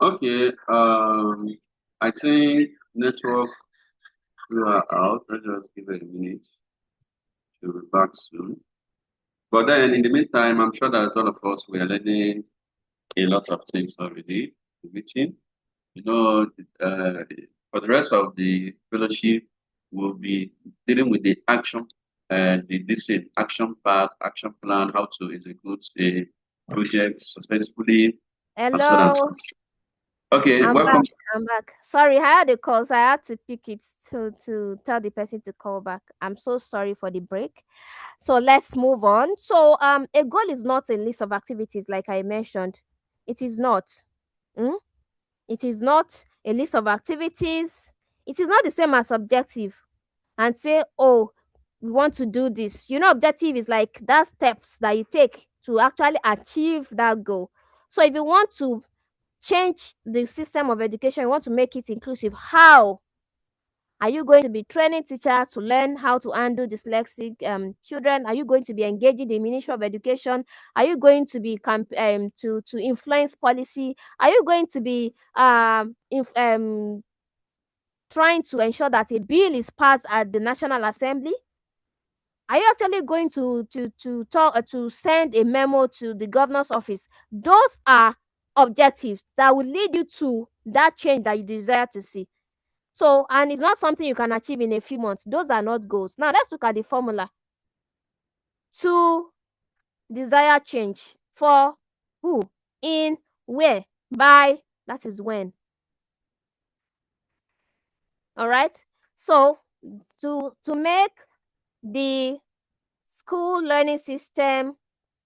[SPEAKER 4] Okay, I think network you are out. Let's just give it a minute to be back soon. But then in the meantime, I'm sure that all of us we are learning a lot of things already. The meeting, you know, for the rest of the fellowship, we'll be dealing with the action and this is action part, action plan, how to execute a project successfully, and so on and so
[SPEAKER 1] Hello,
[SPEAKER 4] on. Okay,
[SPEAKER 1] I'm
[SPEAKER 4] welcome.
[SPEAKER 1] back. I'm back. Sorry, I had a call, so I had to pick it to tell the person to call back. I'm so sorry for the break. So let's move on. So a goal is not a list of activities like I mentioned. It is not. Mm? It is not a list of activities. It is not the same as objective and say, oh, we want to do this. Objective is like that steps that you take to actually achieve that goal. So if you want to change the system of education, you want to make it inclusive, how are you going to be training teachers to learn how to handle dyslexic children? Are you going to be engaging the Ministry of Education? Are you going to be to influence policy? Are you going to be trying to ensure that a bill is passed at the National Assembly? Are you actually going to send a memo to the governor's office? Those are objectives that will lead you to that change that you desire to see. So, and it's not something you can achieve in a few months. Those are not goals. Now, let's look at the formula. To desire change for who, in, where, by, that is when. All right. So, to make the school learning system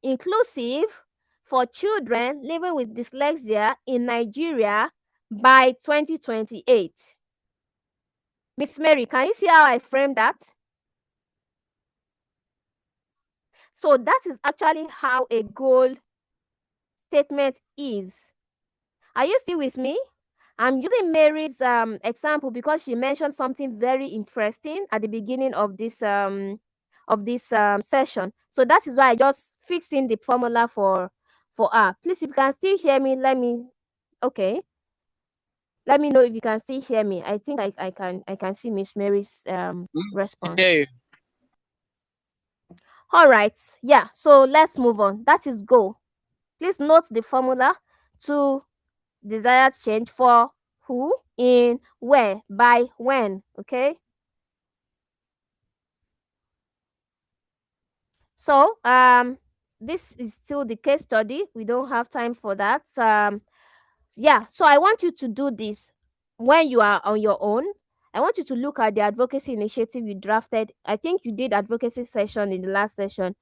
[SPEAKER 1] inclusive for children living with dyslexia in Nigeria by 2028. Miss Mary, can you see how I framed that? So that is actually how a goal statement is. Are you still with me? I'm using Mary's example because she mentioned something very interesting at the beginning of this session. So that is why I just fixed in the formula for her. Please, if you can still hear me, okay. Let me know if you can still hear me. I think I can see Miss Mary's response.
[SPEAKER 2] Hey.
[SPEAKER 1] All right. Yeah. So let's move on. That is go. Please note the formula to desired change for who, in, where, by, when. Okay. So this is still the case study. We don't have time for that. Yeah. So I want you to do this when you are on your own. I want you to look at the advocacy initiative you drafted. I think you did advocacy session in the last session.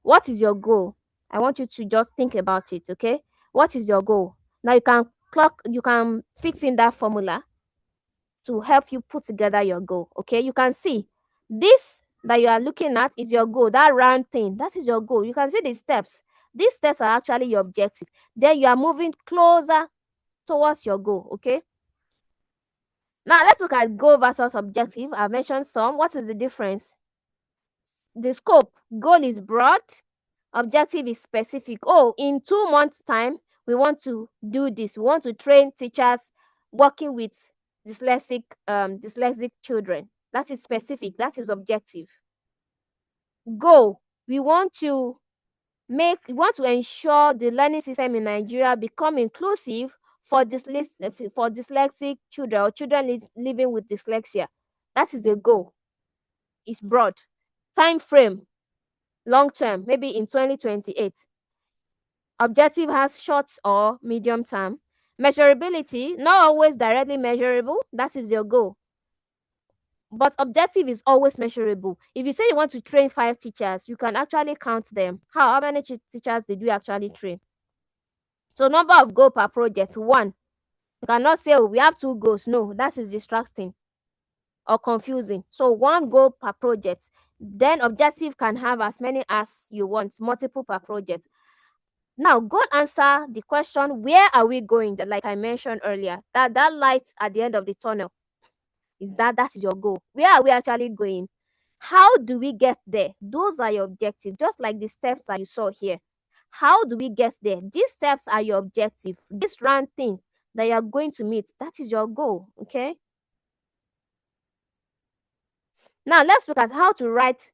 [SPEAKER 1] What is your goal? I want you to just think about it, okay? What is your goal? Now you can fix in that formula to help you put together your goal, okay? You can see this that you are looking at is your goal, that round thing, that is your goal. You can see the steps. These steps are actually your objective. Then you are moving closer towards your goal, okay? Now let's look at goal versus objective. I mentioned some. What is the difference? The scope. Goal is broad, objective is specific. Oh, in 2 months time we want to do this. We want to train teachers working with dyslexic children. That is specific, that is objective. Goal, we want to ensure the learning system in Nigeria become inclusive for dyslexic children or children living with dyslexia. That is the goal. It's broad. Time frame, long term, maybe in 2028. Objective has short or medium term. Measurability, not always directly measurable. That is your goal. But objective is always measurable. If you say you want to train 5 teachers, you can actually count them. How many teachers did you actually train? So number of goal per project, 1. You cannot say, oh, we have 2 goals. No, that is distracting or confusing. So 1 goal per project. Then objective can have as many as you want, multiple per project. Now, go answer the question, where are we going? Like I mentioned earlier, that light at the end of the tunnel, that is your goal. Where are we actually going? How do we get there? Those are your objectives, just like the steps that you saw here. How do we get there? These steps are your objective. This round thing that you are going to meet, that is your goal, okay? Now, let's look at how to write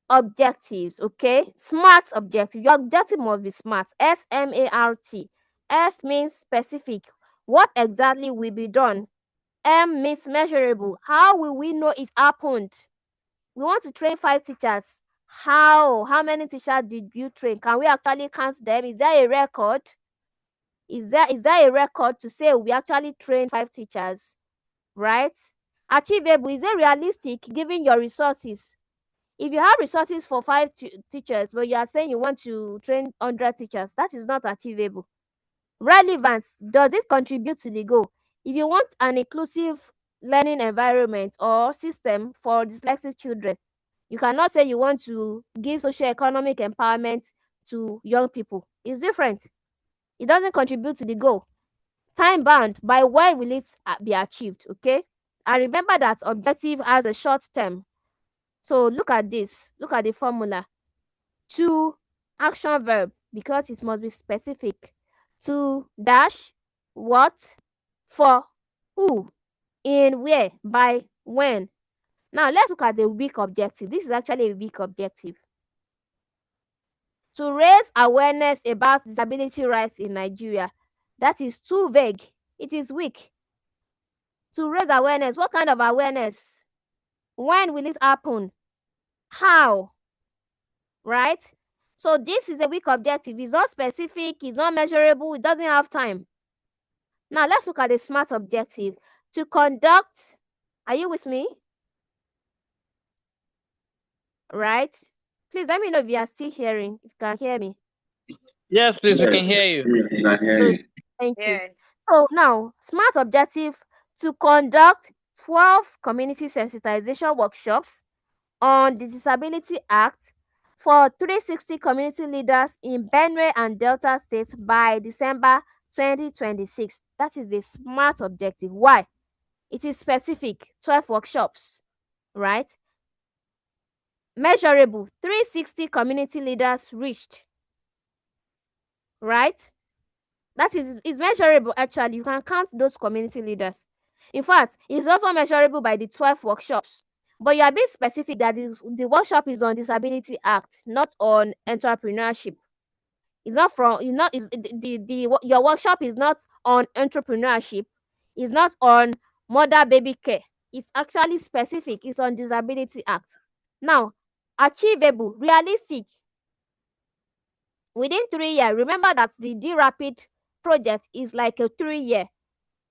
[SPEAKER 1] objectives, okay? SMART objective. Your objective must be SMART. SMART. S means specific. What exactly will be done? M means measurable. How will we know it happened? We want to train 5 teachers. How many teachers did you train? Can we actually count them? Is there a record? Is there a record to say we actually trained 5 teachers? Right? Achievable. Is it realistic given your resources? If you have resources for 5 teachers, but you are saying you want to train 100 teachers, that is not achievable. Relevance. Does it contribute to the goal? If you want an inclusive learning environment or system for dyslexic children, you cannot say you want to give socio-economic empowerment to young people. It's different. It doesn't contribute to the goal. Time bound. By when will it be achieved? Okay. And remember that objective has a short term. So look at this. Look at the formula. To action verb, because it must be specific. To dash what, for who, In where? By when? Now, let's look at the weak objective. This is actually a weak objective. To raise awareness about disability rights in Nigeria. That is too vague. It is weak. To raise awareness. What kind of awareness? When will it happen? How? Right? So this is a weak objective. It's not specific. It's not measurable. It doesn't have time. Now, let's look at the smart objective. To conduct. Are you with me? Right? Please let me know if you are still hearing. If you can hear me.
[SPEAKER 2] Yes, please, we
[SPEAKER 4] Yes,
[SPEAKER 2] can hear you.
[SPEAKER 4] yes, I hear
[SPEAKER 1] Good.
[SPEAKER 4] you.
[SPEAKER 1] Thank you.
[SPEAKER 3] Yeah.
[SPEAKER 1] So now, smart objective to conduct 12 community sensitization workshops on the Disability Act for 360 community leaders in Benue and Delta states by December 2026. That is a smart objective. Why? It is specific, 12 workshops, right? Measurable, 360 community leaders reached, right? That is measurable actually. You can count those community leaders. In fact, it's also measurable by the 12 workshops. But you are being specific that the workshop is on Disability Act, not on entrepreneurship. It's not from it's not is your workshop is not on entrepreneurship. It's not on mother baby care. It's actually specific. It's on Disability Act. Now, achievable, realistic, within 3 years. Remember that the D-Rapid project is like a 3-year,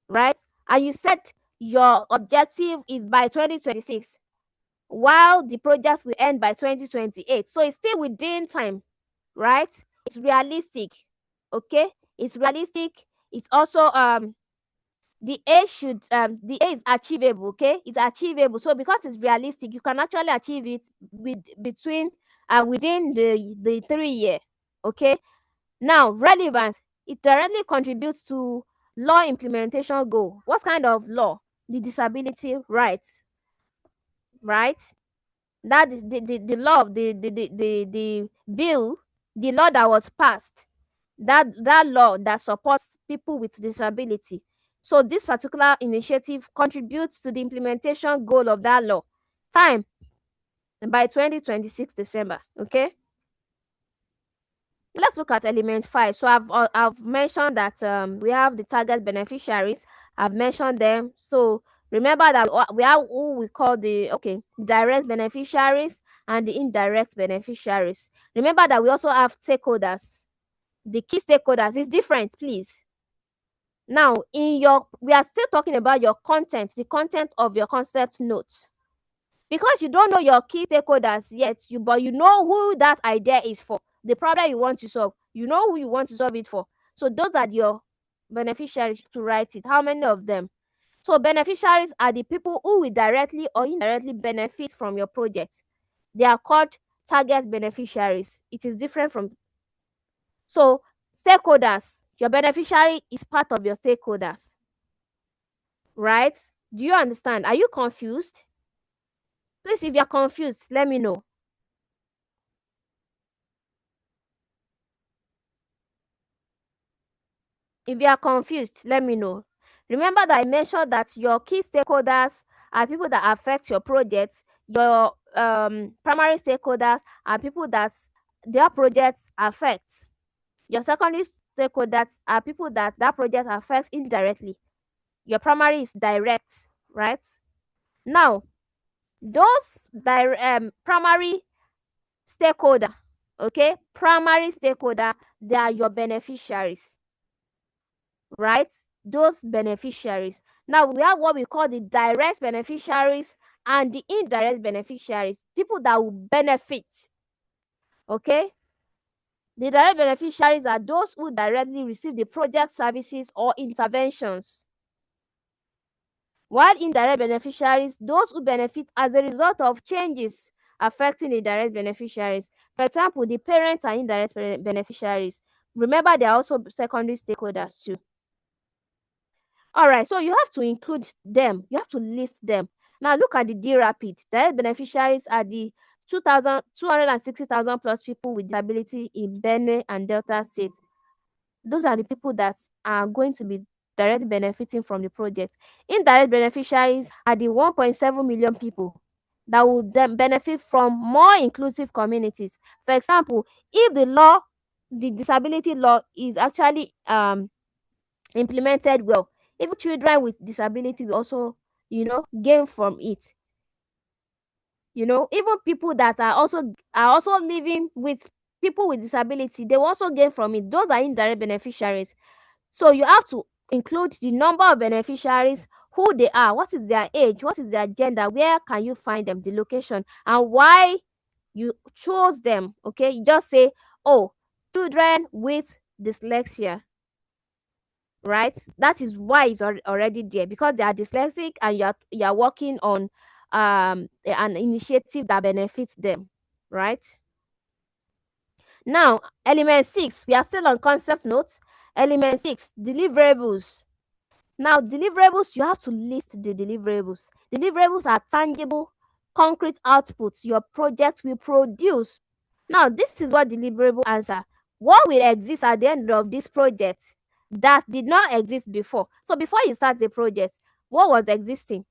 [SPEAKER 1] right? And you set your objective is by 2026, while the project will end by 2028. So it's still within time, right? It's realistic, okay? It's realistic. It's also the age is achievable, okay? It's achievable. So because it's realistic, you can actually achieve it within the 3 year, okay? Now, relevance, it directly contributes to law implementation goal. What kind of law? The disability rights, right? That is the law of the bill, the law that was passed, that law that supports people with disability. So this particular initiative contributes to the implementation goal of that law. Time by 2026 December, okay? Let's look at element 5. So I've mentioned that we have the target beneficiaries. I've mentioned them. So remember that we have who we call the direct beneficiaries and the indirect beneficiaries. Remember that we also have stakeholders. The key stakeholders is different, please. Now, we are still talking about your content, the content of your concept notes. Because you don't know your key stakeholders yet, but you know who that idea is for. The problem you want to solve, you know who you want to solve it for. So those are your beneficiaries to write it. How many of them? So beneficiaries are the people who will directly or indirectly benefit from your project. They are called target beneficiaries. It is different from. So stakeholders, your beneficiary is part of your stakeholders, right? Do you understand? Are you confused? Please, if you're confused, let me know. If you are confused, let me know. Remember that I mentioned that your key stakeholders are people that affect your project. Your primary stakeholders are people that their projects affect. Your secondary stakeholders are people that project affects indirectly. Your primary is direct, right? Now, those primary stakeholder, okay, primary stakeholder, they are your beneficiaries, right? Those beneficiaries. Now we have what we call the direct beneficiaries and the indirect beneficiaries, people that will benefit, okay? The direct beneficiaries are those who directly receive the project services or interventions, while indirect beneficiaries, those who benefit as a result of changes affecting the direct beneficiaries. For example, the parents are indirect beneficiaries. Remember, they are also secondary stakeholders too. All right, so you have to include them. You have to list them. Now look at the D-Rapid. Direct beneficiaries are the 260,000 plus people with disability in Benue and Delta states. Those are the people that are going to be directly benefiting from the project. Indirect beneficiaries are the 1.7 million people that will then benefit from more inclusive communities. For example, if the disability law is actually implemented well, even children with disability will also, gain from it. Even people that are also living with people with disability, they will also gain from it. Those are indirect beneficiaries. So you have to include the number of beneficiaries, who they are, what is their age, what is their gender, where can you find them, the location, and why you chose them. Okay, you just say, oh, children with dyslexia, right? That is why it's already there, because they are dyslexic and you are working on an initiative that benefits them, right? Now, element 6, we are still on concept notes. Element 6, deliverables. Now, deliverables, you have to list the deliverables. Deliverables are tangible, concrete outputs your project will produce. Now, this is what deliverable answer. What will exist at the end of this project that did not exist before? So before you start the project, what was existing?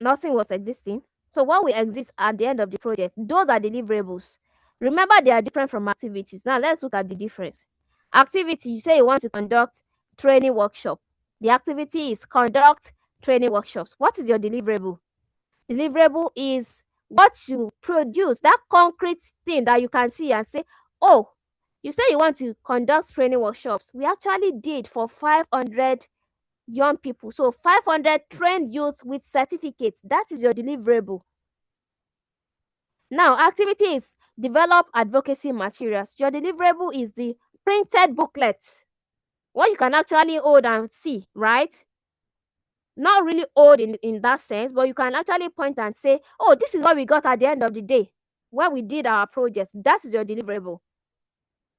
[SPEAKER 1] Nothing was existing. So what will exist at the end of the project? Those are deliverables. Remember, they are different from activities. Now let's look at the difference. Activity, you say you want to conduct training workshop. The activity is conduct training workshops. What is your deliverable? Deliverable is what you produce, that concrete thing that you can see and say, oh, you say you want to conduct training workshops. We actually did for 500 young people. So 500 trained youth with certificates. That is your deliverable. Now, activity is develop advocacy materials. Your deliverable is the printed booklets, what you can actually hold and see, right? Not really old in that sense, but you can actually point and say, oh, this is what we got at the end of the day when we did our project. That is your deliverable.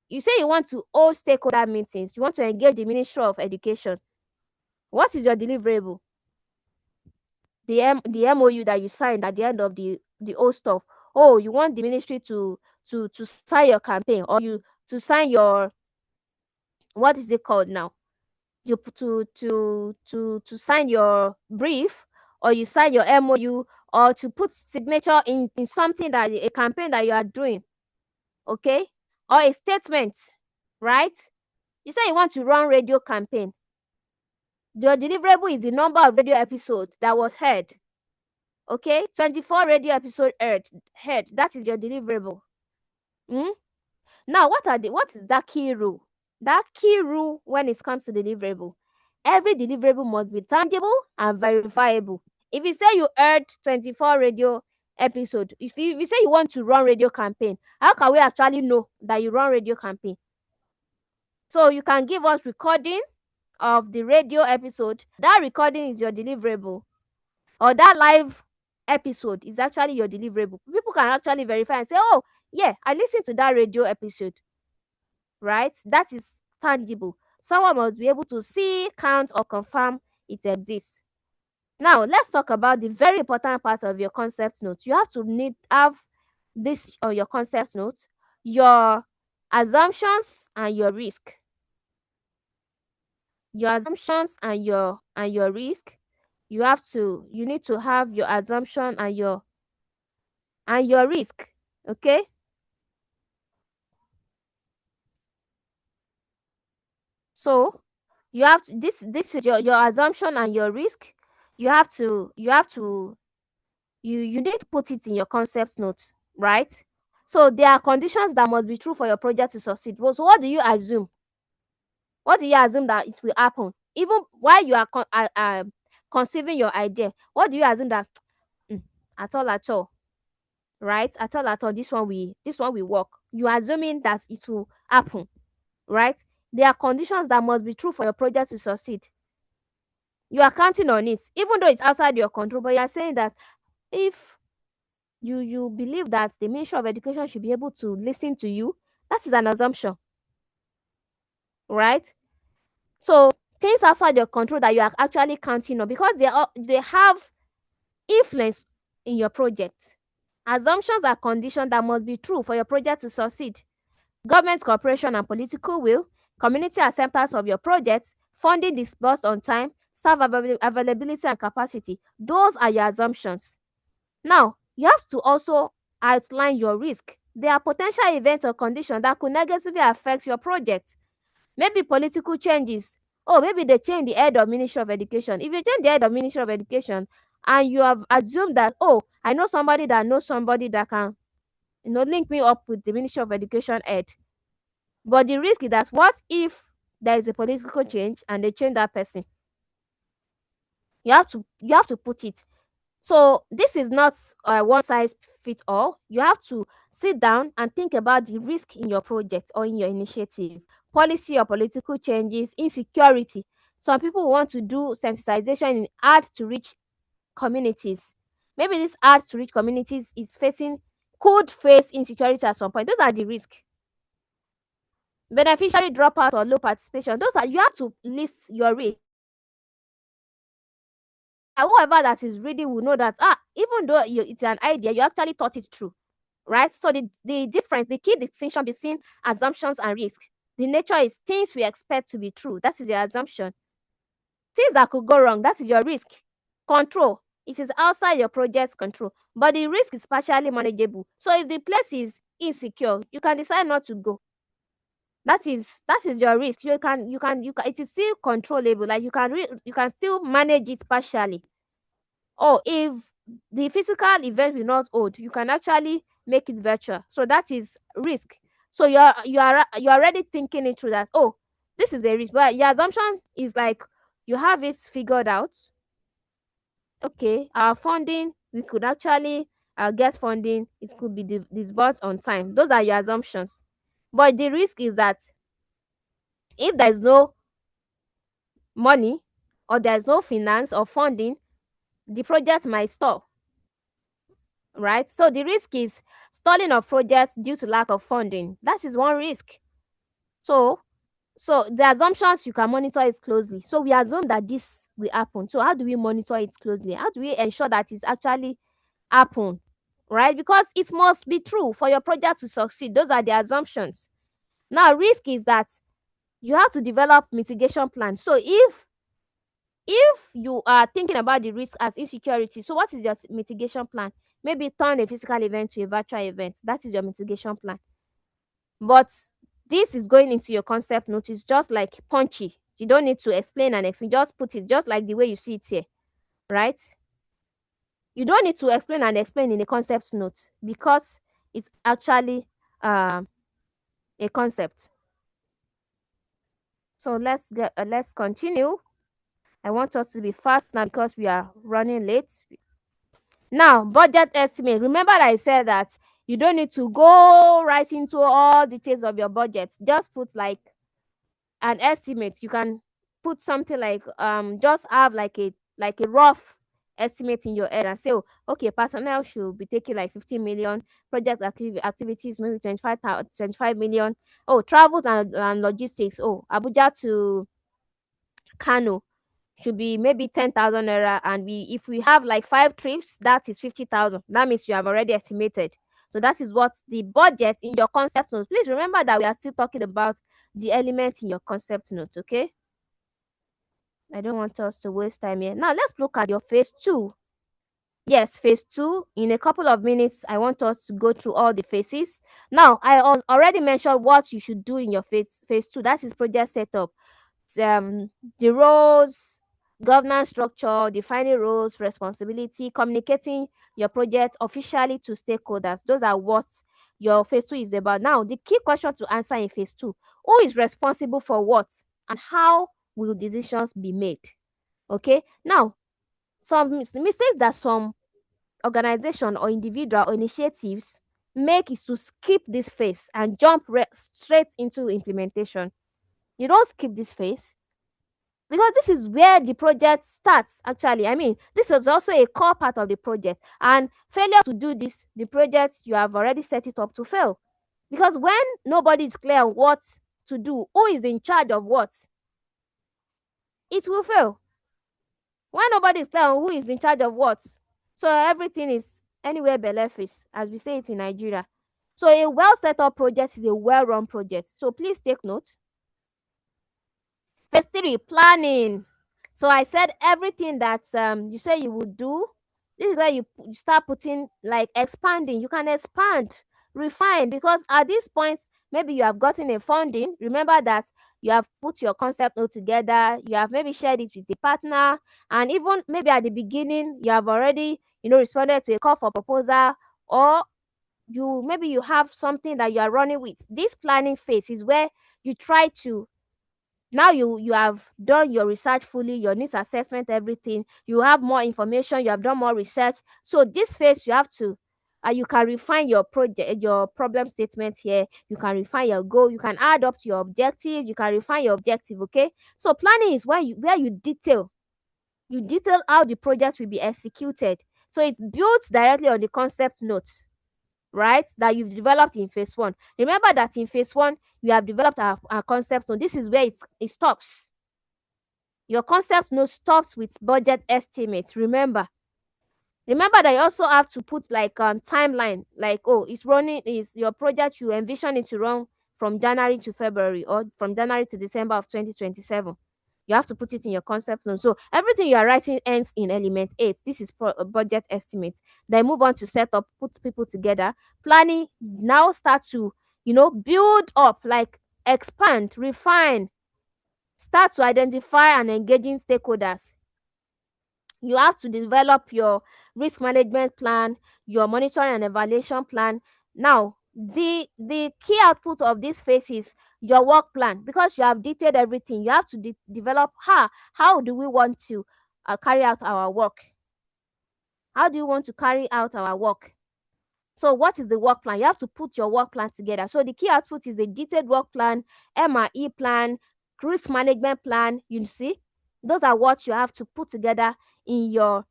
[SPEAKER 1] You say you want to hold stakeholder meetings. You want to engage the Ministry of Education. What is your deliverable? The MOU that you signed at the end of the whole stuff. Oh, you want the ministry to sign your campaign, or you to sign your, what is it called now? You to sign your brief, or you sign your MOU, or to put signature in something, that a campaign that you are doing, okay, or a statement, right? You say you want to run radio campaign. Your deliverable is the number of radio episodes that was heard. Okay, 24 radio episode heard. That is your deliverable. Now, what is that key rule? That key rule when it comes to deliverable, every deliverable must be tangible and verifiable. If you say you heard 24 radio episode, if you say you want to run radio campaign, how can we actually know that you run radio campaign? So you can give us recording of the radio episode. That recording is your deliverable, or that live episode is actually your deliverable. People can actually verify and say, oh yeah, I listened to that radio episode, right? That is tangible. Someone must be able to see, count, or confirm it exists. Now, let's talk about the very important part of your concept note. You have to have this on your concept note, your assumptions and your risk. Your assumptions and your risk. You need to have your assumption and your risk. Okay. So you have to, this is your assumption and your risk. You need to put it in your concept note, right? So there are conditions that must be true for your project to succeed. So what do you assume? What do you assume that it will happen? Even while you are conceiving your idea, what do you assume that at all, right? At all, this one will work. You are assuming that it will happen, right? There are conditions that must be true for your project to succeed. You are counting on it, even though it's outside your control, but you are saying that if you believe that the Ministry of Education should be able to listen to you, that is an assumption, right? So things outside your control that you are actually counting on, because they have influence in your project. Assumptions are conditions that must be true for your project to succeed. Government cooperation and political will, community acceptance of your project, funding disbursed on time, staff availability and capacity. Those are your assumptions. Now, you have to also outline your risk. There are potential events or conditions that could negatively affect your project. Maybe political changes. Oh, maybe they change the head of Ministry of Education. If you change the head of Ministry of Education and you have assumed that, oh, I know somebody that knows somebody that can, link me up with the Ministry of Education head. But the risk is that what if there is a political change and they change that person? You have to put it. So this is not one size fits all. You have to sit down and think about the risk in your project or in your initiative, policy or political changes, insecurity. Some people want to do sensitization in hard to reach communities. Maybe this hard to reach communities could face insecurity at some point. Those are the risks. Beneficiary dropout or low participation. You have to list your risk. Whoever that is reading will know that even though it's an idea, you actually thought it through, right? So the key distinction between assumptions and risk, the nature is things we expect to be true. That is your assumption. Things that could go wrong, that is your risk. Control, it is outside your project's control, but the risk is partially manageable. So if the place is insecure, you can decide not to go. That is your risk. You can it is still controllable. Like you can still manage it partially. Or if the physical event will not hold, you can actually make it virtual. So that is risk. So you're already thinking it through that, oh, this is a risk. But your assumption is like you have it figured out. Okay, our funding, we could actually get funding. It could be disbursed on time. Those are your assumptions. But the risk is that if there's no money or there's no finance or funding, the project might stall, right? So the risk is stalling of projects due to lack of funding. That is one risk. So the assumptions, you can monitor it closely. So we assume that this will happen. So how do we monitor it closely? How do we ensure that it's actually happen, right? Because it must be true for your project to succeed. Those are the assumptions. Now, risk is that you have to develop mitigation plans. So if you are thinking about the risk as insecurity, so what is your mitigation plan? Maybe turn a physical event to a virtual event. That is your mitigation plan. But this is going into your concept note. It's just like punchy. You don't need to explain and explain. Just put it just like the way you see it here, right? You don't need to explain and explain in a concept note because it's actually a concept. So let's continue. I want us to be fast now because we are running late. Now, budget estimate. Remember that I said that you don't need to go right into all details of your budget. Just put like an estimate. You can put something like just have like a rough estimate in your head and say, oh, okay, personnel should be taking like 15 million, project activities maybe 25 million. Oh, travels and logistics. Oh, Abuja to Kano should be maybe 10,000 naira, and if we have like 5 trips, that is 50,000. That means you have already estimated. So that is what the budget in your concept note. Please remember that we are still talking about the element in your concept note, okay? I don't want us to waste time here. Now let's look at your phase 2. Yes, phase 2. In a couple of minutes, I want us to go through all the phases. Now, I already mentioned what you should do in your phase 2. That is project setup. The roles, governance structure, defining roles, responsibility, communicating your project officially to stakeholders. Those are what your phase 2 is about. Now, the key question to answer in phase 2, who is responsible for what and how will decisions be made? Okay, now some mistakes that some organization or individual or initiatives make is to skip this phase and jump straight into implementation. You don't skip this phase because this is where the project starts. Actually, I mean, this is also a core part of the project, and failure to do this, the project, you have already set it up to fail. Because when nobody is clear on what to do, who is in charge of what, it will fail. When nobody is clear on who is in charge of what, so everything is anywhere belefice, as we say it in Nigeria. So a well set up project is a well run project. So please take note. Phase 3, planning. So I said everything that you say you would do. This is where you start putting, like, expanding. You can expand, refine, because at this point maybe you have gotten a funding. Remember that you have put your concept note together, you have maybe shared it with a partner, and even maybe at the beginning you have already, responded to a call for proposal, or you have something that you are running with. This planning phase is where you try to, now you have done your research fully, your needs assessment, everything. You have more information, you have done more research. So this phase you have to, you can refine your project, your problem statement here. You can refine your goal, you can add up to your objective, you can refine your objective. Okay, so planning is where you detail how the project will be executed. So it's built directly on the concept notes, right, that you've developed in phase 1. Remember that in phase 1 you have developed our concept note. This is where it stops. Your concept note stops with budget estimates. Remember that you also have to put, like, timeline, like, oh, is your project, you envision it to run from January to February, or from January to December of 2027. You have to put it in your concept note. So everything you are writing ends in element 8. This is budget estimate. Then move on to set up, put people together. Planning now start to, build up, like, expand, refine, start to identify and engaging stakeholders. You have to develop your risk management plan, your monitoring and evaluation plan. Now, the key output of this phase is your work plan, because you have detailed everything. You have to develop how do we want to carry out our work. How do you want to carry out our work? So what is the work plan? You have to put your work plan together. So the key output is a detailed work plan, MRE plan, risk management plan. You see, those are what you have to put together in your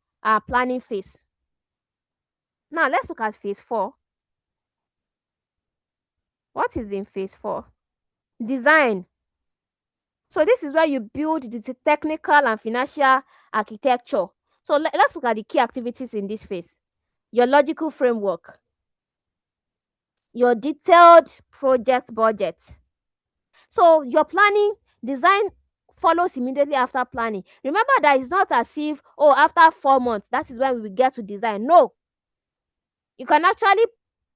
[SPEAKER 1] planning phase. Now let's look at phase 4. What is in phase 4? Design. So this is where you build the technical and financial architecture. So let's look at the key activities in this phase. Your logical framework, your detailed project budget. So your planning, design follows immediately after planning. Remember that it's not as if, oh, after 4 months, that is when we will get to design. No. You can actually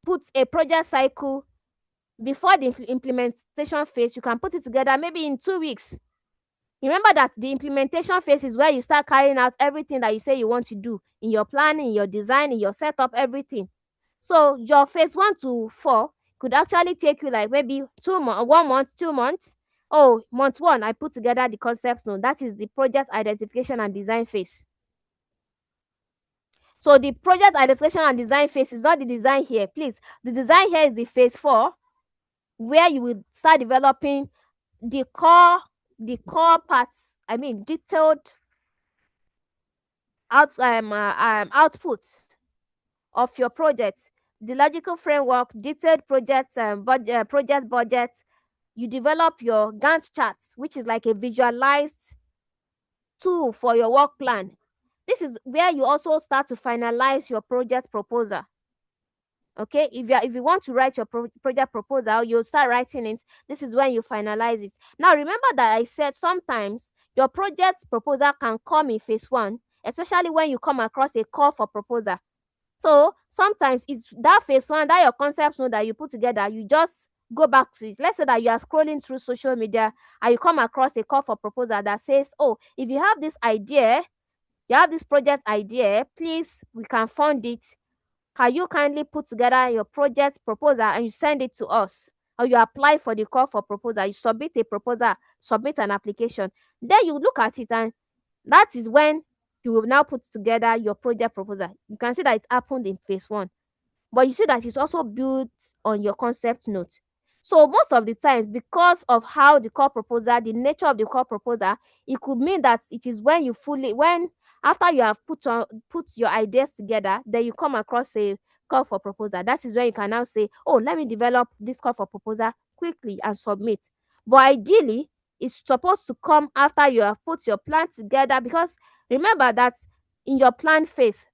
[SPEAKER 1] put a project cycle before the implementation phase. You can put it together maybe in 2 weeks. Remember that the implementation phase is where you start carrying out everything that you say you want to do in your planning, in your design, in your setup, everything. So your phase 1 to 4 could actually take you, like, maybe 1 month, 2 months. Oh, month 1, I put together the concept note. That is the project identification and design phase. So the project identification and design phase is not the design here, please. The design here is the phase 4, where you will start developing the core parts. I mean, detailed output of your project. The logical framework, detailed project budget. You develop your Gantt charts, which is like a visualized tool for your work plan. This is where you also start to finalize your project proposal. Okay, if you want to write your project proposal, you'll start writing it. This is when you finalize it. Now remember that I said sometimes your project proposal can come in phase 1, especially when you come across a call for proposal. So sometimes it's that phase 1, that your concept note that you put together, you just go back to it. Let's say that you are scrolling through social media and you come across a call for proposal that says, oh, if you have this idea, you have this project idea, please, we can fund it. Can you kindly put together your project proposal and you send it to us? Or you apply for the call for proposal, you submit a proposal, submit an application. Then you look at it, and that is when you will now put together your project proposal. You can see that it happened in phase 1. But you see that it's also built on your concept note. So most of the times, because of how the core proposal, the nature of the core proposal, it could mean that it is when after you have put your ideas together, then you come across a call for proposal. That is where you can now say, oh, let me develop this call for proposal quickly and submit. But ideally, it's supposed to come after you have put your plan together, because remember that in your planning phase,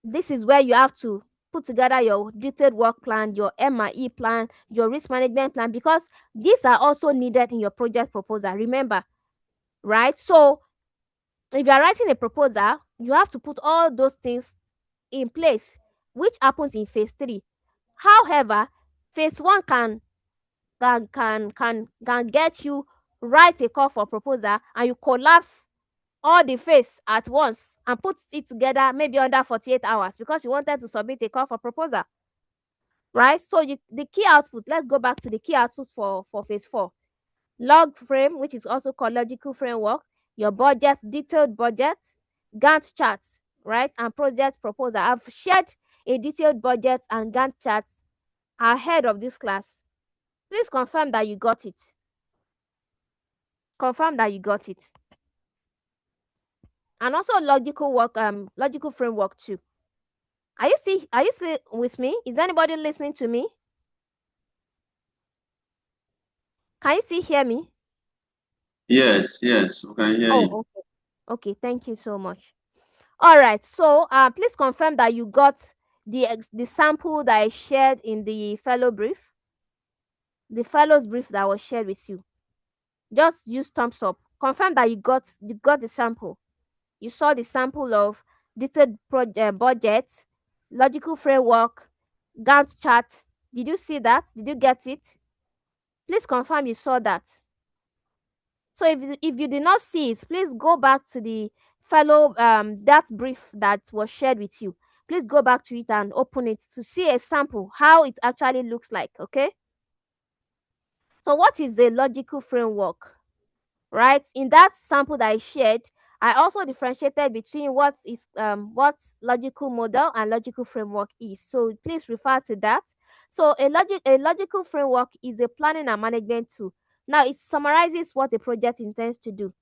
[SPEAKER 1] this is where you have to put together your detailed work plan, your MRE plan, your risk management plan, because these are also needed in your project proposal. Remember, right? So if you are writing a proposal, you have to put all those things in place, which happens in phase 3. However, phase 1 can get you write a call for proposal and you collapse all the phase at once and put it together maybe under 48 hours because you wanted to submit a call for proposal, right? So the key output, let's go back to the key outputs for phase 4. Log frame, which is also called logical framework, your budget, detailed budget, Gantt charts, right, and project proposal. I've shared a detailed budget and Gantt charts ahead of this class. Please confirm that you got it. Confirm that you got it. And also logical framework too. Are you still with me? Is anybody listening to me? Can you still hear me?
[SPEAKER 4] Yes, we can hear you.
[SPEAKER 1] Oh, okay. Okay, thank you so much. All right, so please confirm that you got the sample that I shared in the fellow brief, the fellows brief that was shared with you. Just use thumbs up. Confirm that you got the sample. You saw the sample of detailed budget, logical framework, Gantt chart. Did you see that? Did you get it? Please confirm you saw that. So if you did not see it, please go back to the fellow that brief that was shared with you. Please go back to it and open it to see a sample, how it actually looks like, okay? So what is a logical framework, right? In that sample that I shared, I also differentiated between what logical model and logical framework is. So please refer to that. So a logical framework is a planning and management tool. Now it summarizes what the project intends to do,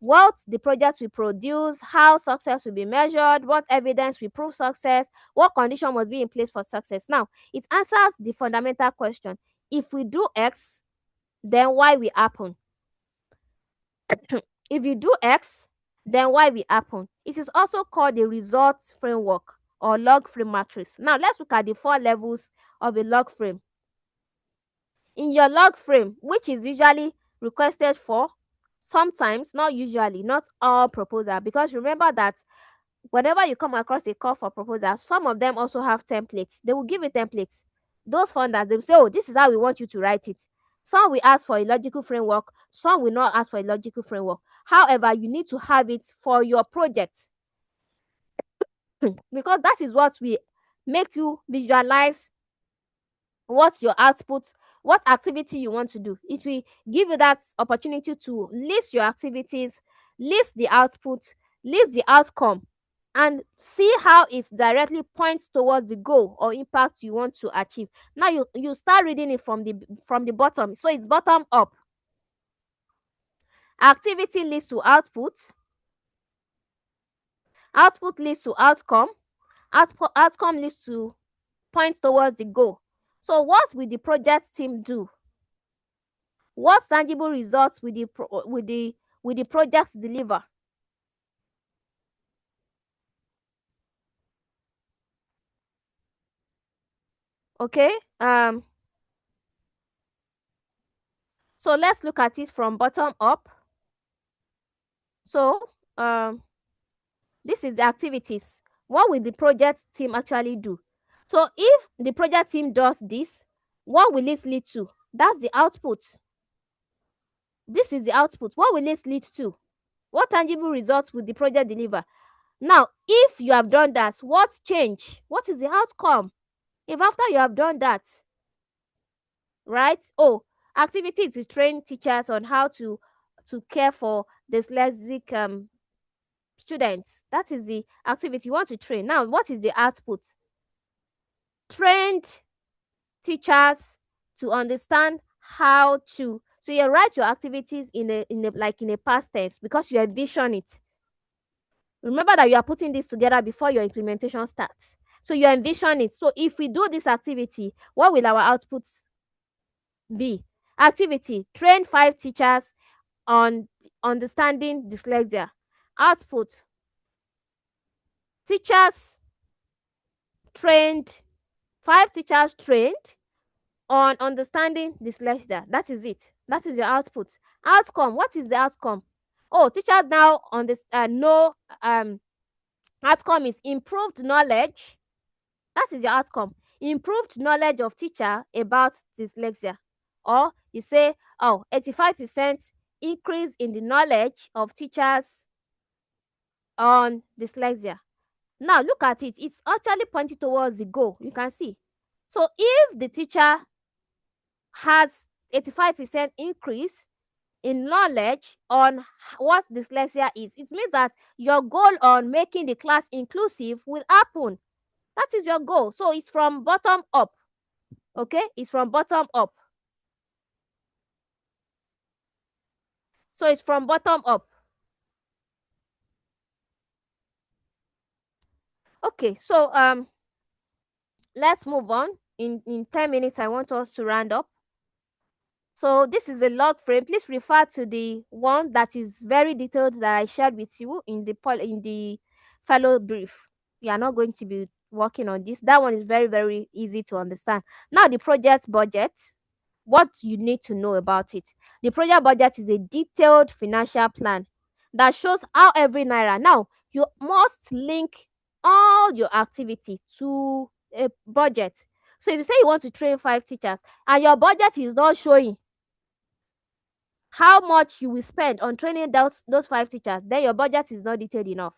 [SPEAKER 1] what the project will produce, how success will be measured, what evidence will prove success, what condition must be in place for success. Now it answers the fundamental question: if we do X, then Y will happen. If you do X, then Y will happen. It is also called the results framework or log frame matrix. Now let's look at the 4 levels of a log frame. In your log frame, which is usually requested for, sometimes, not usually, not all proposal, because remember that whenever you come across a call for proposal, some of them also have templates. They will give you templates. Those funders, they will say, oh, this is how we want you to write it. Some will ask for a logical framework, some will not ask for a logical framework. However, you need to have it for your project because that is what will make you visualize what's your output, what activity you want to do. It will give you that opportunity to list your activities, list the output, list the outcome, and see how it directly points towards the goal or impact you want to achieve. Now you start reading it from the bottom, so it's bottom up. Activity leads to output, output leads to outcome, outcome leads to point towards the goal. So what will the project team do? What tangible results will the project deliver? Okay. So let's look at it from bottom up. So this is the activities. What will the project team actually do? So if the project team does this, what will it lead to? That's the output. This is the output. What will it lead to? What tangible results will the project deliver? Now, if you have done that, what change? What is the outcome? If after you have done that, right? Oh, activity to train teachers on how to care for dyslexic students. That is the activity you want to train. Now, what is the output? Trained teachers to understand how to. So you write your activities in a past tense because you envision it. Remember that you are putting this together before your implementation starts. So you envision it. So if we do this activity, what will our outputs be? Activity: train 5 teachers on understanding dyslexia. Output: teachers trained 5 teachers trained on understanding dyslexia. That is it. That is your output. Outcome. What is the outcome? Oh, teachers now know outcome is improved knowledge. That is your outcome. Improved knowledge of teacher about dyslexia. Or you say, oh, 85% increase in the knowledge of teachers on dyslexia. Now look at it. It's actually pointing towards the goal. You can see. So if the teacher has 85% increase in knowledge on what dyslexia is, it means that your goal on making the class inclusive will happen. That is your goal. So it's from bottom up. Okay, it's from bottom up. So it's from bottom up. Okay, so let's move on. In 10 minutes I want us to round up. So this is a log frame. Please refer to the one that is very detailed that I shared with you in the fellow brief. We are not going to be working on this. That one is very, very easy to understand. Now the project budget, what you need to know about it. The project budget is a detailed financial plan that shows how every naira. Now you must link all your activity to a budget. So if you say you want to train 5 teachers and your budget is not showing how much you will spend on training those 5 teachers, then your budget is not detailed enough.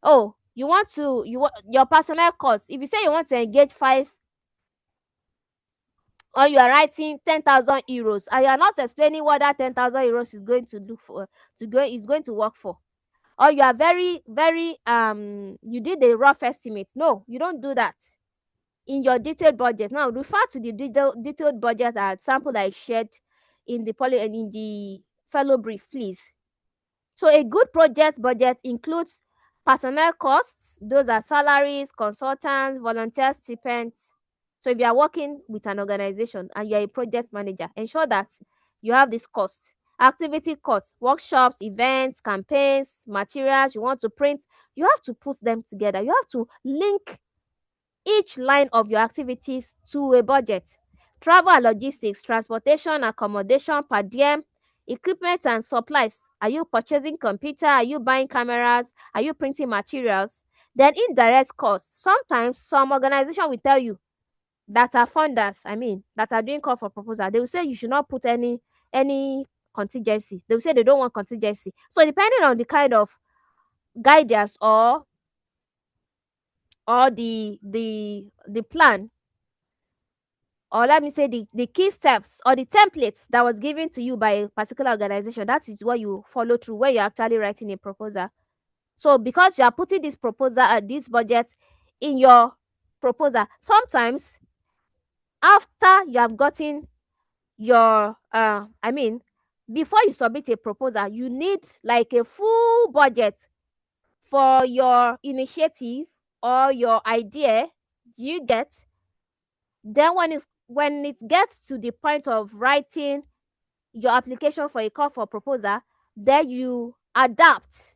[SPEAKER 1] Oh, your personnel cost. If you say you want to engage 5, or you are writing 10,000 euros and you are not explaining what that 10,000 euros is going to do for is going to work for, or you are very, very you did a rough estimate. No, you don't do that in your detailed budget. Now refer to the detailed budget sample I shared in the fellow brief, please. So a good project budget includes personnel costs. Those are salaries, consultants, volunteer stipends. So if you are working with an organization and you are a project manager, ensure that you have this cost. Activity costs, workshops, events, campaigns, materials you want to print, you have to put them together. You have to link each line of your activities to a budget. Travel and logistics, transportation, accommodation, per diem, equipment and supplies. Are you purchasing computer? Are you buying cameras? Are you printing materials? Then indirect costs. Sometimes some organization will tell you that are funders, that are doing call for proposal, they will say you should not put any contingency. They will say they don't want contingency. So depending on the kind of guidance or the plan, or let me say the key steps or the templates that was given to you by a particular organization, that is what you follow through when you're actually writing a proposal. So because you are putting this proposal this budget in your proposal, sometimes after you have gotten your before you submit a proposal, you need like a full budget for your initiative or your idea. Do you get? Then when it gets to the point of writing your application for a call for proposal, then you adapt.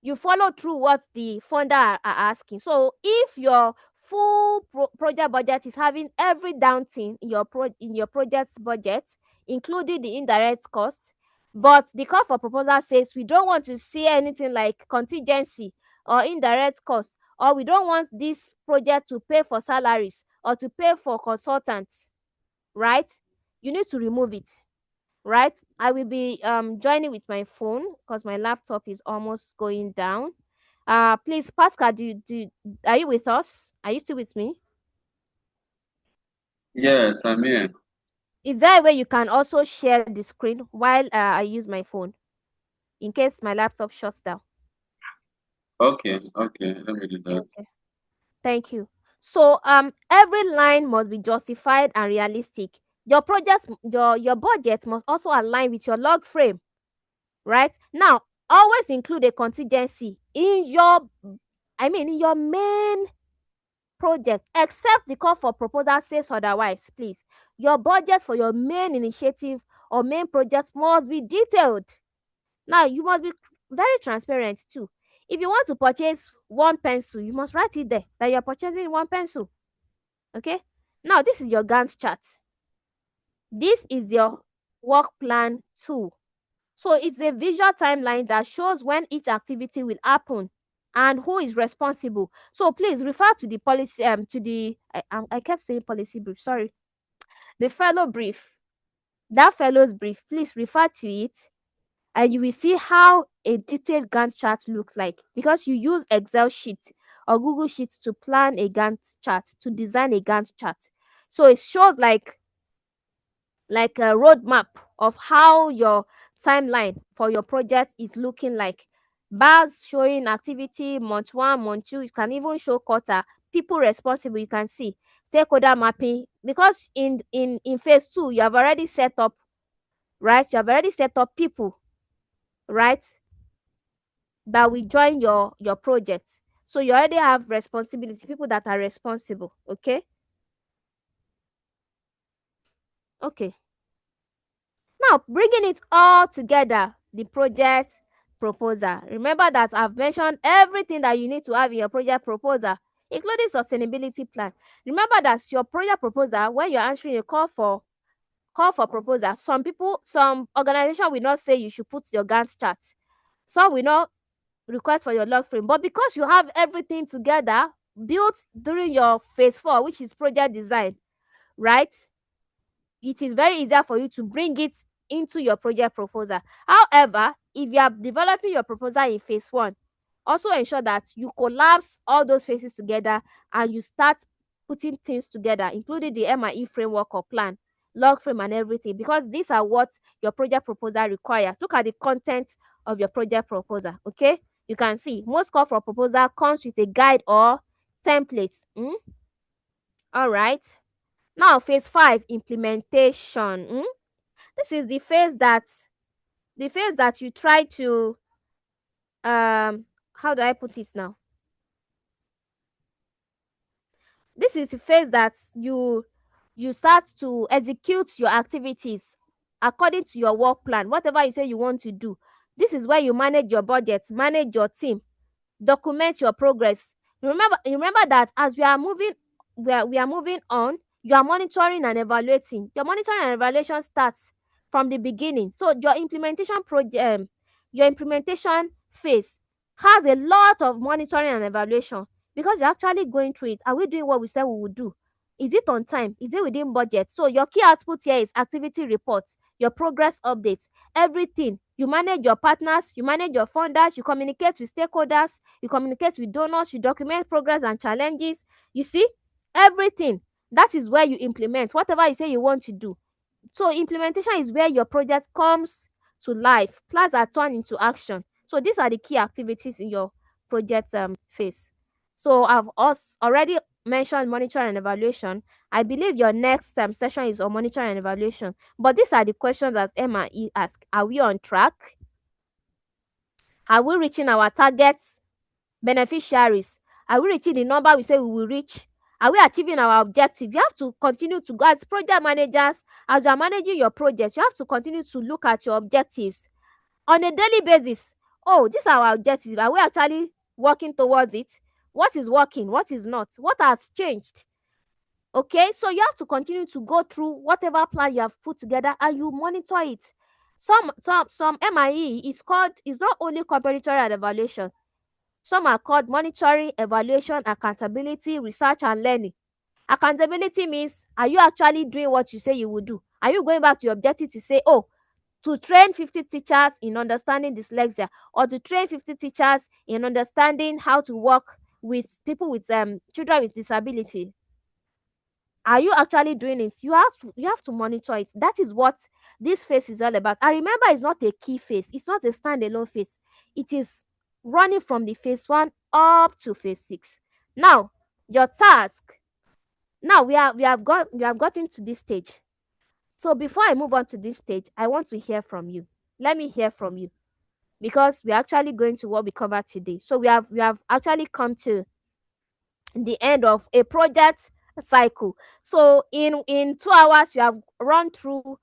[SPEAKER 1] You follow through what the funder are asking. So if your full project budget is having every down thing in your project's budget, including the indirect costs, but the call for proposal says we don't want to see anything like contingency or indirect costs, or we don't want this project to pay for salaries or to pay for consultants, right? You need to remove it, right? I will be joining with my phone because my laptop is almost going down. Please, Pascal, are you with us? Are you still with me?
[SPEAKER 4] Yes, I'm here.
[SPEAKER 1] Is there a way you can also share the screen while I use my phone in case my laptop shuts down?
[SPEAKER 4] Okay, let me do that.
[SPEAKER 1] Okay, thank you. So every line must be justified and realistic. Your budget must also align with your log frame, right? Now, always include a contingency in your main project, except the call for proposal says otherwise. Please, your budget for your main initiative or main project must be detailed. Now you must be very transparent too. If you want to purchase 1 pencil, you must write it there that you're purchasing 1 pencil. Okay. Now this is your Gantt chart. This is your work plan 2. So it's a visual timeline that shows when each activity will happen and who is responsible. So please refer to the policy to the I kept saying policy brief, sorry. The fellow brief. That fellow's brief, please refer to it and you will see how a detailed Gantt chart looks like, because you use Excel sheet or Google Sheets to plan a Gantt chart, to design a Gantt chart. So it shows like a roadmap of how your timeline for your project is looking like. Bars showing activity, month 1, month 2, you can even show quarter, people responsible, you can see stakeholder mapping, because in phase 2 you have already set up, right? You have already set up people, right, that will join your project. So you already have responsibility, people that are responsible. Okay. Now, bringing it all together, the project proposal. Remember that I've mentioned everything that you need to have in your project proposal, including sustainability plan. Remember that your project proposal, when you're answering a call for proposal, some organization will not say you should put your Gantt chart. Some will not request for your log frame. But because you have everything together, built during your phase 4, which is project design, right? It is very easier for you to bring it into your project proposal. However, if you are developing your proposal in phase 1, also ensure that you collapse all those phases together and you start putting things together, including the MIE framework or plan, log frame and everything, because these are what your project proposal requires. Look at the content of your project proposal. Okay, you can see most call for proposal comes with a guide or template. All right. Now, phase 5, implementation. This is the phase that you try to how do I put it now? This is the phase that you start to execute your activities according to your work plan, whatever you say you want to do. This is where you manage your budget, manage your team, document your progress. Remember that as we are moving on, you are monitoring and evaluating. Your monitoring and evaluation starts from the beginning. So your implementation phase has a lot of monitoring and evaluation, because you're actually going through it. Are we doing what we said we would do? Is it on time? Is it within budget? So your key output here is activity reports, your progress updates, everything. You manage your partners, you manage your funders, you communicate with stakeholders, you communicate with donors, you document progress and challenges. You see, everything. That is where you implement whatever you say you want to do. So implementation is where your project comes to life. Plans are turned into action. So these are the key activities in your project phase. So I've already mentioned monitoring and evaluation. I believe your next session is on monitoring and evaluation. But these are the questions that MIE ask. Are we on track? Are we reaching our targets? Beneficiaries, are we reaching the number we say we will reach? Are we achieving our objective? You have to continue to go as project managers. As you are managing your project, you have to continue to look at your objectives on a daily basis. Oh, these are our objectives. Are we actually working towards it? What is working? What is not? What has changed? Okay, so you have to continue to go through whatever plan you have put together and you monitor it. Some MIE is not only comparative and evaluation. Some are called monitoring, evaluation, accountability, research, and learning. Accountability means, are you actually doing what you say you will do? Are you going back to your objective to say, oh, to train 50 teachers in understanding dyslexia, or to train 50 teachers in understanding how to work with people with children with disability? Are you actually doing it? You have to monitor it. That is what this phase is all about. And remember, it's not a key phase. It's not a standalone phase. It is running from the phase 1 up to phase 6. Now, your task. Now we have gotten to this stage. So before I move on to this stage, I want to hear from you. Let me hear from you, because we're actually going to what we covered today. So we have actually come to the end of a project cycle. So in 2 hours we have run through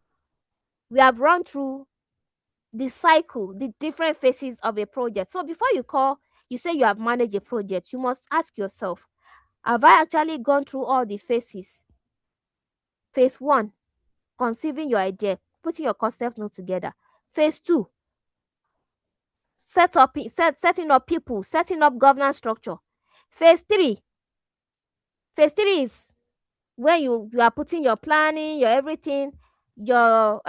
[SPEAKER 1] the cycle, the different phases of a project. So before you say you have managed a project, you must ask yourself, Have I actually gone through all the phases? Phase 1, conceiving your idea, putting your concept note together. Phase 2, setting up people, setting up governance structure. Phase 3 is when you are putting your planning, your everything. Your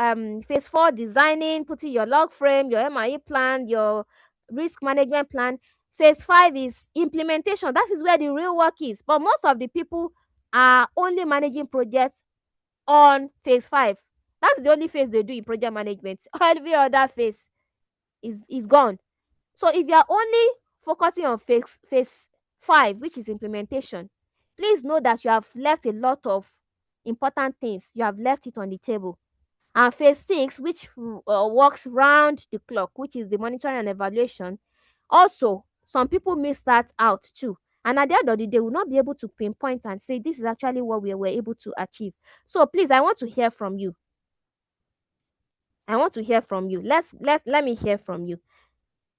[SPEAKER 1] phase 4, designing, putting your log frame, your MIE plan, your risk management plan. Phase 5 is implementation. That is where the real work is. But most of the people are only managing projects on phase 5. That's the only phase they do in project management. Every other phase is gone. So if you are only focusing on phase 5, which is implementation, please know that you have left a lot of important things. You have left it on the table. And phase 6, which works round the clock, which is the monitoring and evaluation, also some people miss that out too. And at the end of the day, they will not be able to pinpoint and say this is actually what we were able to achieve. So please, I want to hear from you. I want to hear from you. Let me hear from you.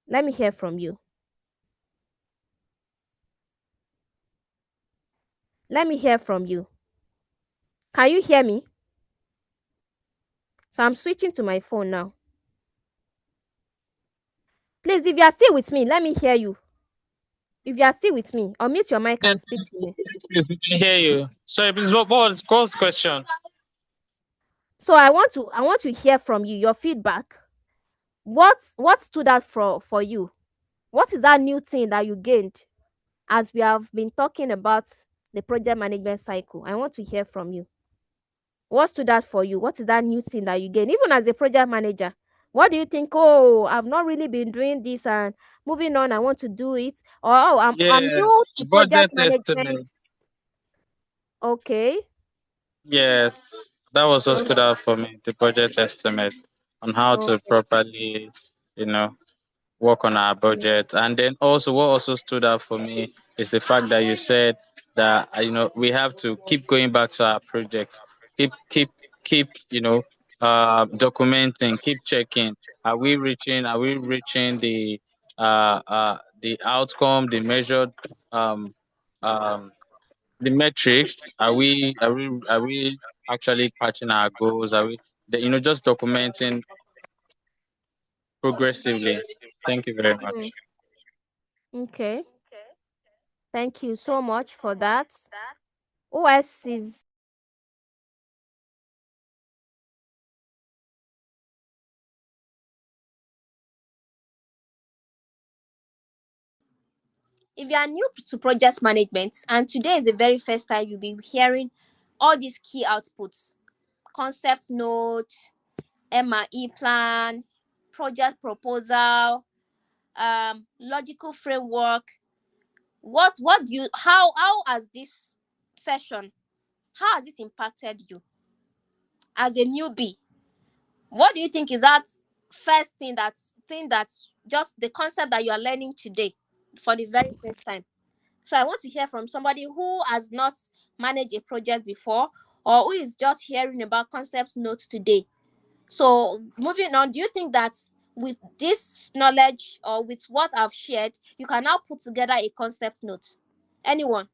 [SPEAKER 1] Let me hear from you. Let me hear from you. Can you hear me? So I'm switching to my phone now. Please, if you are still with me, let me hear you. If you are still with me, unmute your mic
[SPEAKER 2] Yes,
[SPEAKER 1] and speak to me.
[SPEAKER 2] please, we can hear you. Sorry, please, what's the question?
[SPEAKER 1] So I want to hear from you, your feedback. What stood out for you? What is that new thing that you gained as we have been talking about the project management cycle? I want to hear from you. What stood out for you? What is that new thing that you gain? Even as a project manager, what do you think? Oh, I've not really been doing this, and moving on, I want to do it. Or oh, I'm
[SPEAKER 2] Yes,
[SPEAKER 1] new to
[SPEAKER 2] budget
[SPEAKER 1] project management.
[SPEAKER 2] estimate.
[SPEAKER 1] Okay.
[SPEAKER 2] Yes, that was what stood out for me, the budget estimate on how to
[SPEAKER 1] Okay.
[SPEAKER 2] properly, you know, work on our budget. And then also what also stood out for me is the fact that you said that we have to keep going back to our projects, keep documenting, keep checking. Are we reaching the outcome, the measured um um the metrics? Are we actually catching our goals? Are we just documenting progressively? Thank you very
[SPEAKER 1] Mm,
[SPEAKER 2] much.
[SPEAKER 1] okay. Thank you so much for that. OS is, if you are new to project management and today is the very first time you'll be hearing all these key outputs: concept note, MRE plan, project proposal, logical framework. What do you how has this session, how has this impacted you as a newbie? What do you think is that first thing that just the concept that you are learning today for the very first time? So I want to hear from somebody who has not managed a project before, or who is just hearing about concept notes today. So moving on, do you think that with this knowledge or with what I've shared, you can now put together a concept note? Anyone?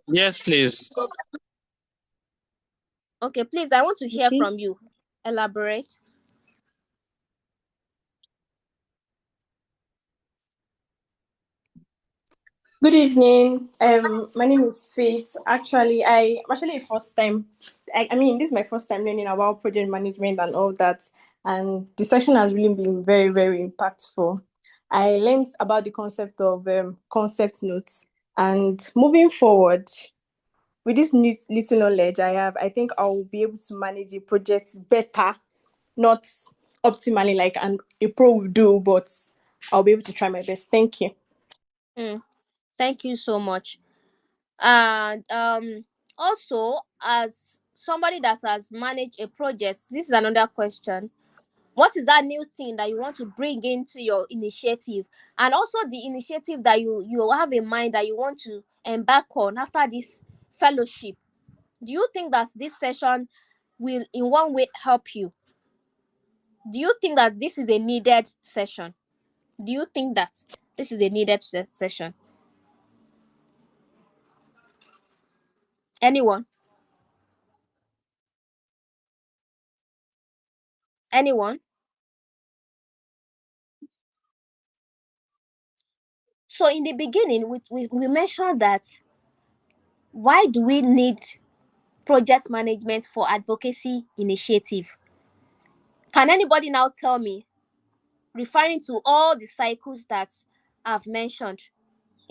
[SPEAKER 2] Yes, please.
[SPEAKER 1] Okay, please, I want to hear
[SPEAKER 5] Okay.
[SPEAKER 1] from you. Elaborate.
[SPEAKER 5] Good evening. My name is Faith. I'm actually a first time. I mean, this is my first time learning about project management and all that. And the session has really been very, very impactful. I learned about the concept of concept notes. And moving forward, with this new little knowledge I have, I think I'll be able to manage a project better, not optimally like a pro will do, but I'll be able to try my best. Thank you.
[SPEAKER 1] Mm, thank you so much. And also, as somebody that has managed a project, this is another question: what is that new thing that you want to bring into your initiative, and also the initiative that you have in mind that you want to embark on after this fellowship? Do you think that this session will in one way help you? Do you think that this is a needed session? Do you think that this is a needed session? Anyone? Anyone? So in the beginning, we mentioned that why do we need project management for advocacy initiative? Can anybody now tell me, referring to all the cycles that I've mentioned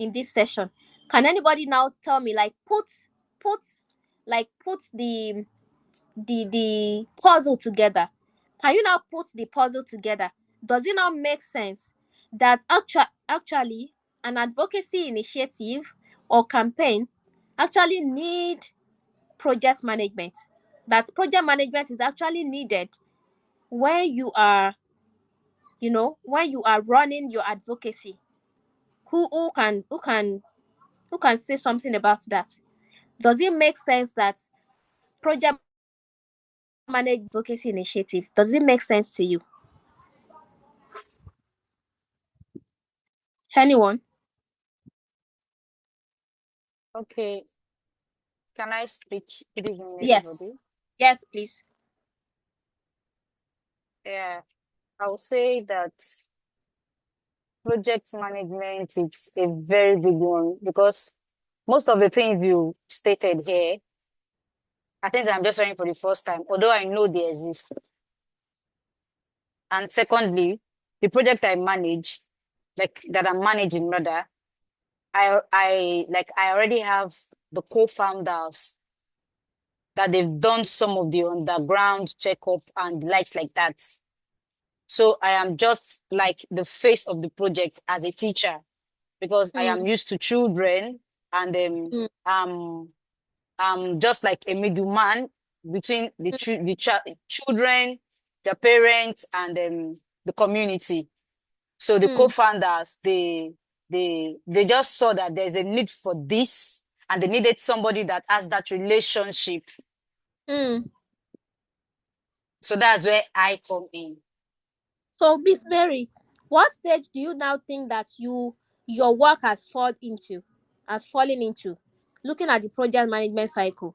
[SPEAKER 1] in this session, can anybody now tell me, like, put put the puzzle together? Can you now put the puzzle together? Does it now make sense that actually an advocacy initiative or campaign actually need project management? That project management is actually needed when you are, when you are running your advocacy. Who can say something about that? Does it make sense that project managed advocacy initiative? Does it make sense to you? Anyone?
[SPEAKER 3] Okay, can I speak? Good evening,
[SPEAKER 1] Yes.
[SPEAKER 3] everybody.
[SPEAKER 1] Yes, please.
[SPEAKER 3] Yeah, I will say that project management is a very big one because most of the things you stated here are things I'm just hearing for the first time, although I know they exist. And secondly, the project I managed, like that I'm managing rather, I already have the co-founders that they've done some of the underground checkup and likes like that. So I am just like the face of the project as a teacher because I am
[SPEAKER 1] Mm,
[SPEAKER 3] used to children and
[SPEAKER 1] mm,
[SPEAKER 3] I'm just like a middleman between the
[SPEAKER 1] mm,
[SPEAKER 3] children, the parents, and the community. So the
[SPEAKER 1] mm,
[SPEAKER 3] co-founders, they just saw that there's a need for this, and they needed somebody that has that relationship.
[SPEAKER 1] mm.
[SPEAKER 3] So that's where I come in.
[SPEAKER 1] So, Miss Mary, what stage do you now think that your work has fallen into, looking at the project management cycle?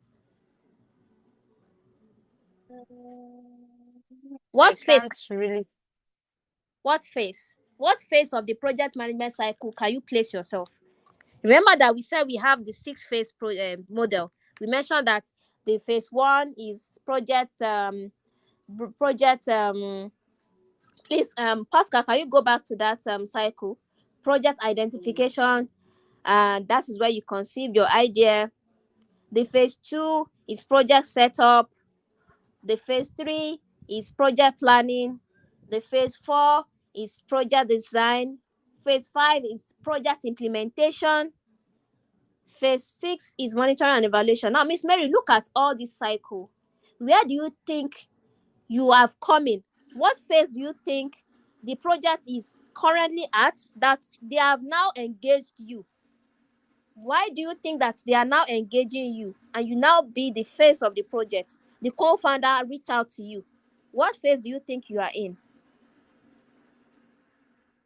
[SPEAKER 3] I
[SPEAKER 1] What phase?
[SPEAKER 3] can't really.
[SPEAKER 1] What phase of the project management cycle can you place yourself? Remember that we said we have the six phase model. We mentioned that the phase one is project. Please, Pascal, can you go back to that cycle? Project identification, and that is where you conceive your idea. The phase two is project setup. The phase three is project planning. The phase four is project design. Phase five is project implementation. Phase six is monitoring and evaluation. Now, Miss Mary, look at all this cycle. Where do you think you have come in? What phase do you think the project is currently at that they have now engaged you? Why do you think that they are now engaging you and you now be the face of the project? The co-founder reach out to you. What phase do you think you are in?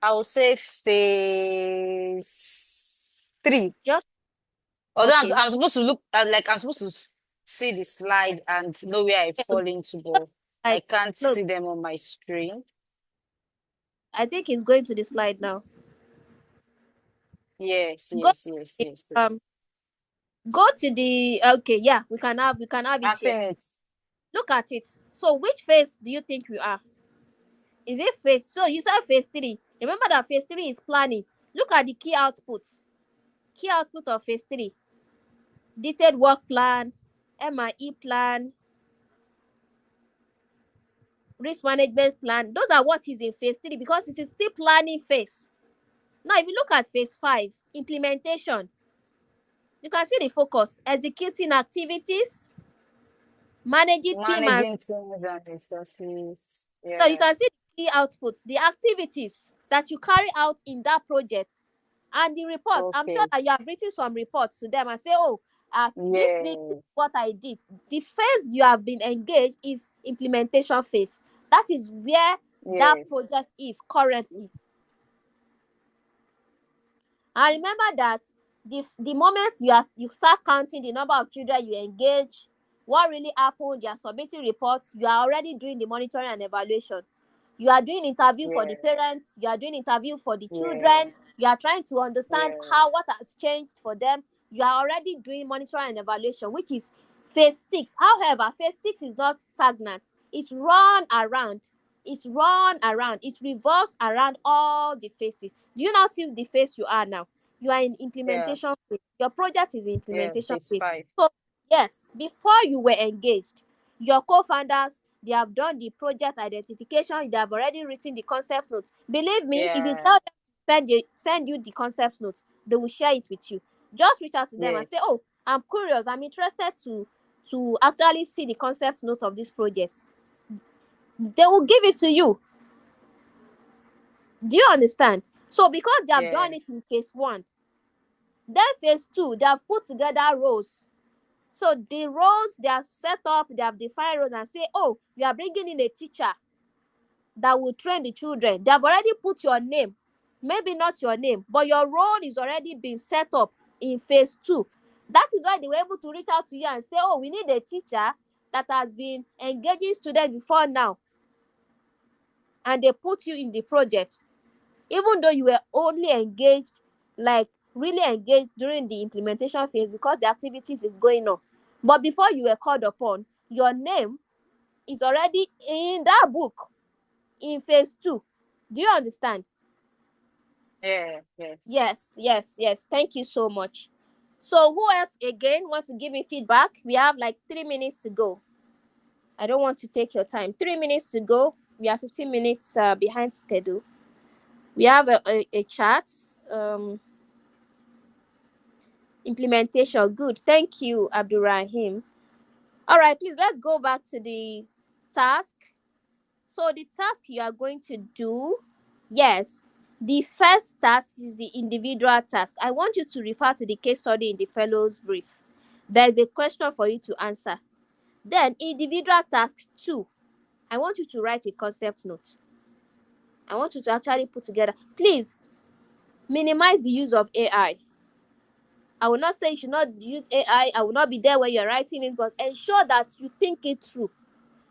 [SPEAKER 3] I would say phase three.
[SPEAKER 1] Just
[SPEAKER 3] Although
[SPEAKER 1] okay.
[SPEAKER 3] I'm supposed to look like I'm supposed to see the slide and know where I
[SPEAKER 1] Um,
[SPEAKER 3] fall into, but I
[SPEAKER 1] Like,
[SPEAKER 3] can't
[SPEAKER 1] no,
[SPEAKER 3] see them on my screen.
[SPEAKER 1] I think it's going to the slide now.
[SPEAKER 3] Yes,
[SPEAKER 1] Go
[SPEAKER 3] yes, yes,
[SPEAKER 1] to
[SPEAKER 3] yes.
[SPEAKER 1] the, go to the okay, yeah, we can have it
[SPEAKER 3] I've
[SPEAKER 1] here.
[SPEAKER 3] seen it.
[SPEAKER 1] Look at it. So which phase do you think we are? Is it phase? So you said phase three. Remember that phase three is planning. Look at the key outputs. Key output of phase three: detailed work plan, MIE plan, risk management plan. Those are what is in phase three because it is still planning phase. Now, if you look at phase five, implementation, you can see the focus: executing activities, managing team, and
[SPEAKER 3] Managing teams and resources.
[SPEAKER 1] so you
[SPEAKER 3] Yeah.
[SPEAKER 1] can see the key outputs, the activities that you carry out in that project, and the reports. I'm sure
[SPEAKER 3] Okay.
[SPEAKER 1] that you have written some reports to them and say, oh, this week, this is
[SPEAKER 3] Yes.
[SPEAKER 1] what I did. The phase you have been engaged is implementation phase. That is where that
[SPEAKER 3] Yes.
[SPEAKER 1] project is currently. And remember that the moment you start counting the number of children you engage, what really happened, you are submitting reports, you are already doing the monitoring and evaluation. You are doing interview for the
[SPEAKER 3] Yeah.
[SPEAKER 1] parents, you are doing interview for the
[SPEAKER 3] Yeah.
[SPEAKER 1] children, you are trying to understand
[SPEAKER 3] Yeah.
[SPEAKER 1] what has changed for them. You are already doing monitoring and evaluation, which is phase 6. However, phase 6 is not stagnant. It's run around. It revolves around all the phases. Do you now see the phase you are now? You are in
[SPEAKER 3] Yeah.
[SPEAKER 1] implementation phase. Your project is in
[SPEAKER 3] Yeah.
[SPEAKER 1] implementation
[SPEAKER 3] Phase
[SPEAKER 1] phase.
[SPEAKER 3] 5.
[SPEAKER 1] So yes, before you were engaged, your co-founders, they have done the project identification, they have already written the concept notes. Believe me, if you
[SPEAKER 3] Yeah.
[SPEAKER 1] tell them to send you the concept notes, they will share it with you. Just reach out to them and
[SPEAKER 3] Yes.
[SPEAKER 1] say, oh, I'm curious, I'm interested to actually see the concept note of this project. They will give it to you. Do you understand? So because they have
[SPEAKER 3] Yeah.
[SPEAKER 1] done it in phase 1, then phase 2, they have put together roles. So the roles they have set up, they have defined roles and say, oh, we are bringing in a teacher that will train the children. They have already put your name, maybe not your name, but your role is already been set up in phase 2. That is why they were able to reach out to you and say, oh, we need a teacher that has been engaging students before now. And they put you in the project, even though you were only engaged, like really engaged during the implementation phase because the activities is going on. But before you were called upon, your name is already in that book in phase 2. Do you understand?
[SPEAKER 3] Yeah. Yes.
[SPEAKER 1] Yes. Thank you so much. So who else again wants to give me feedback? We have like 3 minutes to go. I don't want to take your time. 3 minutes to go. We are 15 minutes behind schedule. We have a chat. Implementation. Good. Thank you, Abdurrahim. All right, please let's go back to the task. So the task you are going to do, yes, the first task is the individual task. I want you to refer to the case study in the fellows brief. There is a question for you to answer. Then individual task 2, I want you to write a concept note. I want you to actually put together. Please minimize the use of AI. I will not say you should not use AI. I will not be there when you're writing it, but ensure that you think it through.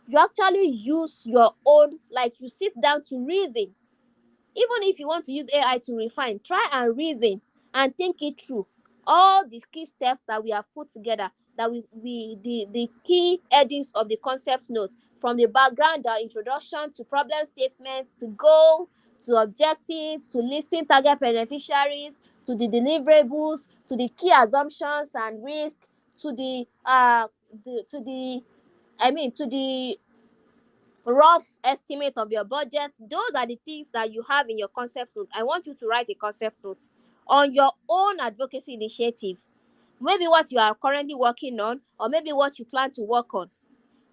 [SPEAKER 1] You actually use your own, like you sit down to reason. Even if you want to use AI to refine, try and reason and think it through. All the key steps that we have put together, that the key headings of the concept note, from the background, the introduction to problem statements, to goal, to objectives, to listing target beneficiaries, to the deliverables, to the key assumptions and risk, to the to the rough estimate of your budget. Those are the things that you have in your concept note. I want you to write a concept note on your own advocacy initiative. Maybe what you are currently working on, or maybe what you plan to work on.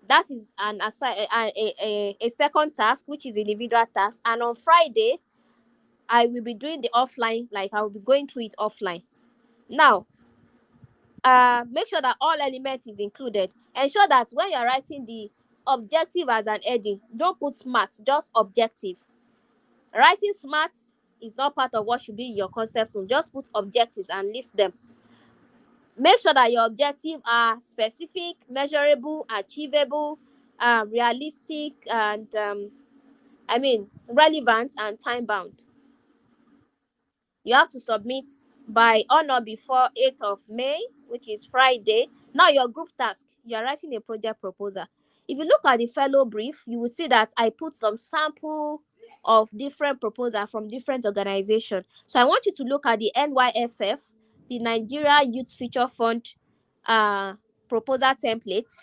[SPEAKER 1] That is a second task, which is individual task. And on Friday, I will be doing the offline, like I will be going through it offline. Now, make sure that all elements is included. Ensure that when you're writing the objective as an heading, don't put smart, just objective. Writing smart is not part of what should be in your concept note. Just put objectives and list them. Make sure that your objectives are specific, measurable, achievable, realistic, and relevant and time bound. You have to submit by or not before 8th of May, which is Friday. Now your group task, you are writing a project proposal. If you look at the fellow brief, you will see that I put some sample of different proposals from different organizations. So I want you to look at the NYFF, the Nigeria Youth Future Fund proposal template.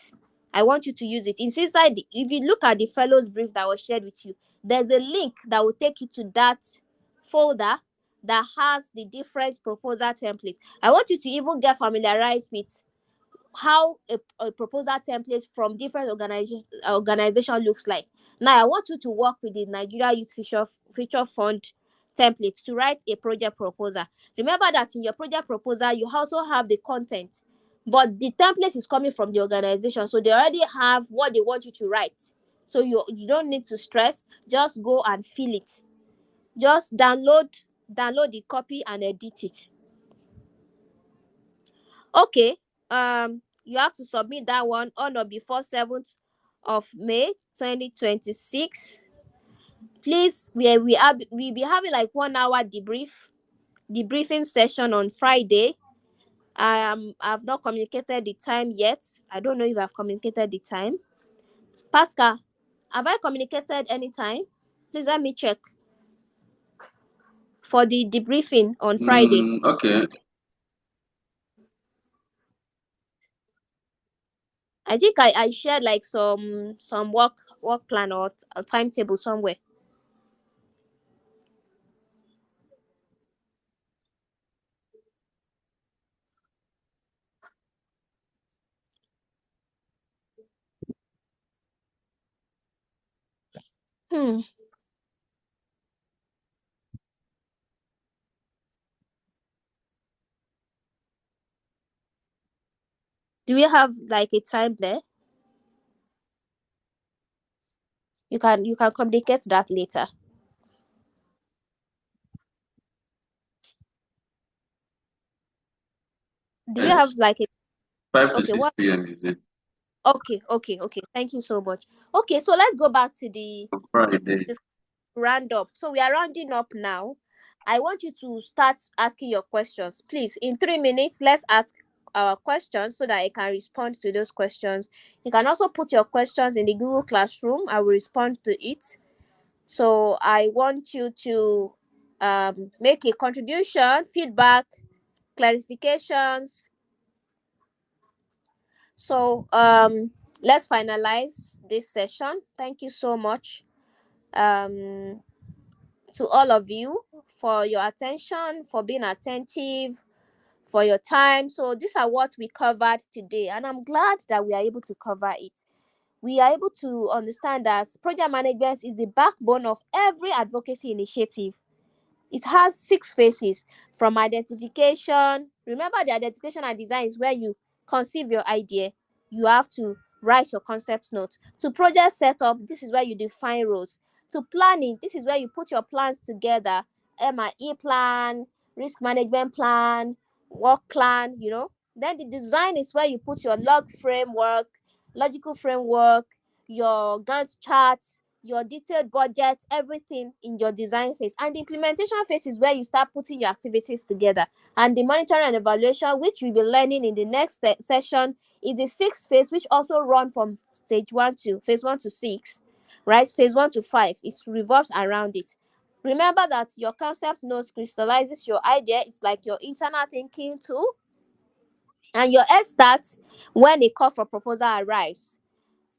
[SPEAKER 1] I want you to use it. It's inside if you look at the fellows brief that was shared with you, there's a link that will take you to that folder that has the different proposal templates. I want you to even get familiarized with how a proposal template from different organization looks like. Now, I want you to work with the Nigeria Youth Future Fund template to write a project proposal. Remember that in your project proposal, you also have the content, but the template is coming from the organization, so they already have what they want you to write. So you don't need to stress. Just go and fill it. Just download the copy and edit it. Okay. You have to submit that one on or before 7th of May 2026. Please, we'll be having like 1 hour debriefing session on Friday. I've not communicated the time yet. I don't know if I've communicated the time. Pascal, have I communicated any time? Please let me check for the debriefing on Friday.
[SPEAKER 4] Okay.
[SPEAKER 1] I think I shared like some work plan or a timetable somewhere. Hmm. Do we have like a time there? You can communicate that later. Do we have
[SPEAKER 4] Yes.
[SPEAKER 1] like a
[SPEAKER 4] 5 to
[SPEAKER 1] okay
[SPEAKER 4] 6
[SPEAKER 1] what
[SPEAKER 4] p.m. is it?
[SPEAKER 1] okay. Thank you so much. Okay, so let's go back to the
[SPEAKER 4] Friday.
[SPEAKER 1] round up. So we are rounding up now. I want you to start asking your questions. Please, in 3 minutes, let's ask our questions so that I can respond to those questions. You can also put your questions in the Google Classroom. I will respond to it. So I want you to make a contribution, feedback, clarifications. So let's finalize this session. Thank you so much. To all of you for your attention, for being attentive, for your time. So these are what we covered today, and I'm glad that we are able to cover it. We are able to understand that project management is the backbone of every advocacy initiative. It has 6 phases from identification. Remember, the identification and design is where you conceive your idea. You have to write your concept note. To project setup, this is where you define roles. To planning, this is where you put your plans together. MIE plan, risk management plan, work plan, Then the design is where you put your logical framework, your Gantt chart, your detailed budget, everything in your design phase. And the implementation phase is where you start putting your activities together. And the monitoring and evaluation, which we'll be learning in the next session, is the 6th phase, which also run from phase 1 to 6, right? Phase 1 to 5, it revolves around it. Remember that your concept notes crystallizes your idea. It's like your internal thinking tool. And your head starts when a call for proposal arrives.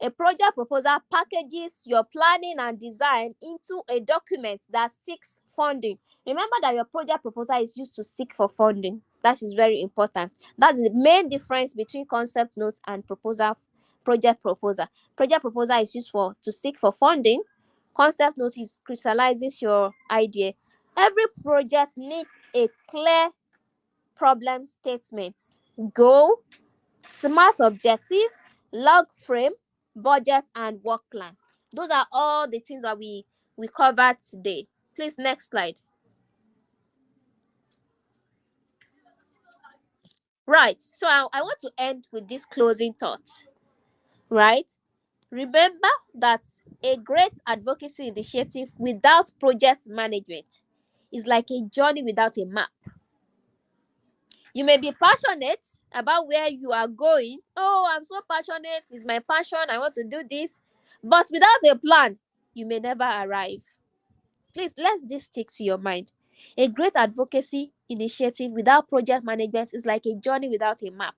[SPEAKER 1] A project proposal packages your planning and design into a document that seeks funding. Remember that your project proposal is used to seek for funding. That is very important. That's the main difference between concept notes and project proposal. Project proposal is used to seek for funding. Concept note is crystallizes your idea. Every project needs a clear problem statement, goal, smart objective, log frame, budget, and work plan. Those are all the things that we covered today. Please, next slide. Right. So I want to end with this closing thought. Right. Remember that a great advocacy initiative without project management is like a journey without a map. You may be passionate about where you are going. Oh, I'm so passionate. It's my passion. I want to do this. But without a plan, you may never arrive. Please, let this stick to your mind. A great advocacy initiative without project management is like a journey without a map.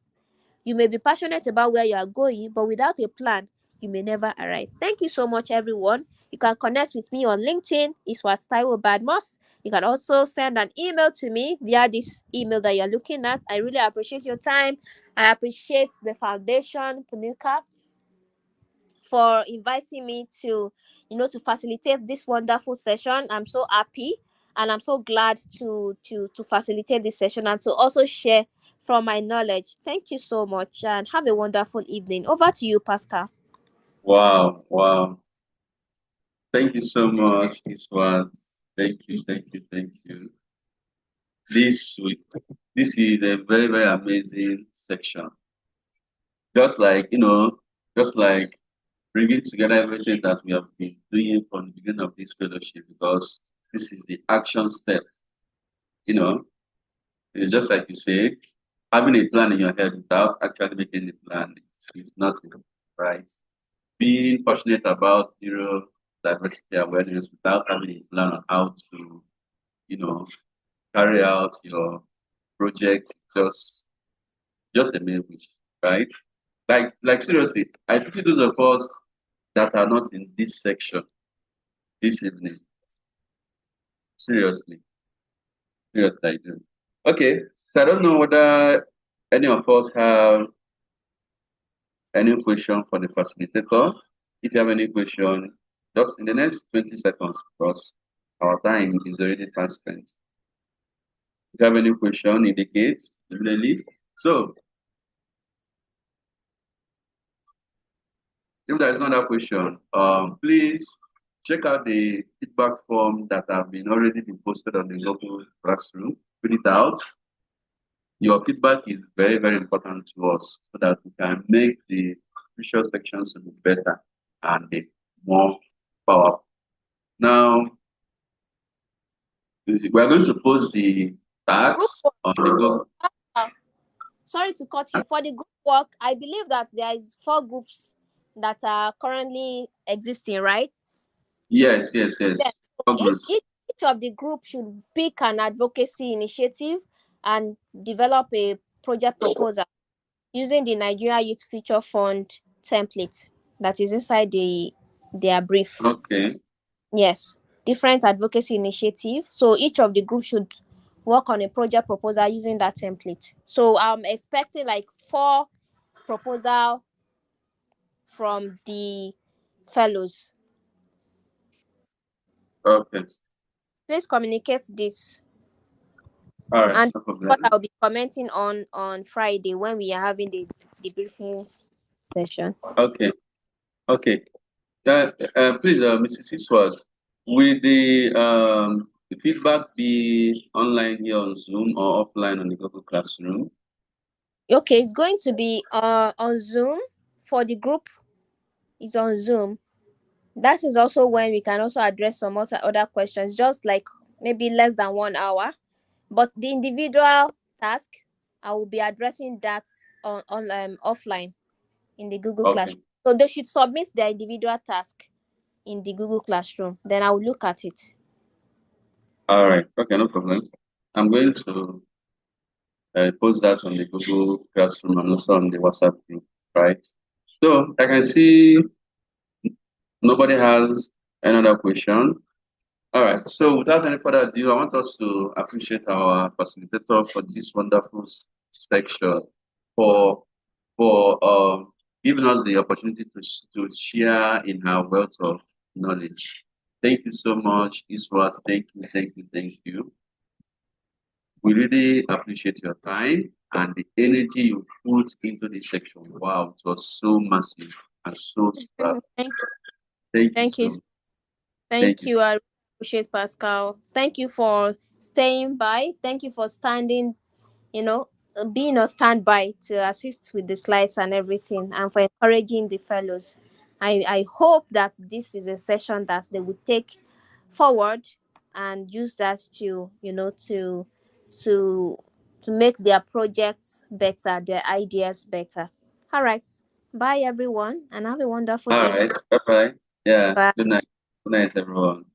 [SPEAKER 1] You may be passionate about where you are going, but without a plan, you may never arrive. Thank you so much, everyone. You can connect with me on LinkedIn, Iswat Badmus. You can also send an email to me via this email that you're looking at. I really appreciate your time. I appreciate the foundation, Punuka, for inviting me to facilitate this wonderful session. I'm so happy and I'm so glad to facilitate this session and to also share from my knowledge. Thank you so much and have a wonderful evening. Over to you, Pascal.
[SPEAKER 4] Wow. Thank you so much, Iswat. Thank you. This is a very, very amazing section. Just like, just like bringing together everything that we have been doing from the beginning of this fellowship, because this is the action step. It's just like you say, having a plan in your head without actually making a plan is nothing, right? Being passionate about neurodiversity awareness without having a plan on how to, you know, carry out your project, just a mere wish, right? Like seriously, I pity those of us that are not in this section this evening. Seriously, seriously, I do. Okay, so I don't know whether any of us have any question for the facilitator. If you have any question, just in the next 20 seconds, because our time is already past spent. If you have any question, indicate immediately. So, if there is another question, please check out the feedback form that have been already been posted on the local classroom. Fill it out. Your feedback is very, very important to us so that we can make the future sections be better and be more powerful. Now, we are going to post the tags on the Google.
[SPEAKER 1] Sorry to cut you. For the group work, I believe that there is 4 groups that are currently existing, right?
[SPEAKER 4] Yes.
[SPEAKER 1] Yes. So each of the group should pick an advocacy initiative and develop a project proposal using the Nigeria Youth Future Fund template that is inside their brief.
[SPEAKER 4] Okay.
[SPEAKER 1] Yes, different advocacy initiative. So each of the groups should work on a project proposal using that template. So I'm expecting like 4 proposal from the fellows.
[SPEAKER 4] Okay.
[SPEAKER 1] Please communicate this.
[SPEAKER 4] All right.
[SPEAKER 1] And
[SPEAKER 4] No problem.
[SPEAKER 1] what I'll be commenting on Friday when we are having the briefing session.
[SPEAKER 4] Okay. Please, Mrs. Iswat, will the feedback be online here on Zoom or offline on the Google Classroom?
[SPEAKER 1] Okay, it's going to be on Zoom. For the group, it's on Zoom. That is also when we can also address some other questions, just like maybe less than 1 hour. But the individual task, I will be addressing that on offline in the Google
[SPEAKER 4] Okay.
[SPEAKER 1] Classroom. So they should submit their individual task in the Google Classroom. Then I will look at it.
[SPEAKER 4] All right. Okay, no problem. I'm going to post that on the Google Classroom and also on the WhatsApp group, right? So I can see nobody has another question. All right. So without any further ado, I want us to appreciate our facilitator for this wonderful section for giving us the opportunity to share in her wealth of knowledge. Thank you so much, Iswat. Thank you. We really appreciate your time and the energy you put into this section. Wow, it was so massive and so super.
[SPEAKER 1] Thank you. Thank you. I appreciate Pascal. Thank you for staying by. Thank you for standing, being on standby to assist with the slides and everything, and for encouraging the fellows. I hope that this is a session that they will take forward and use that to to make their projects better, their ideas better. All right. Bye everyone and have a wonderful evening.
[SPEAKER 4] All right. Bye bye. Yeah.
[SPEAKER 1] Bye.
[SPEAKER 4] Good night. Good night, everyone.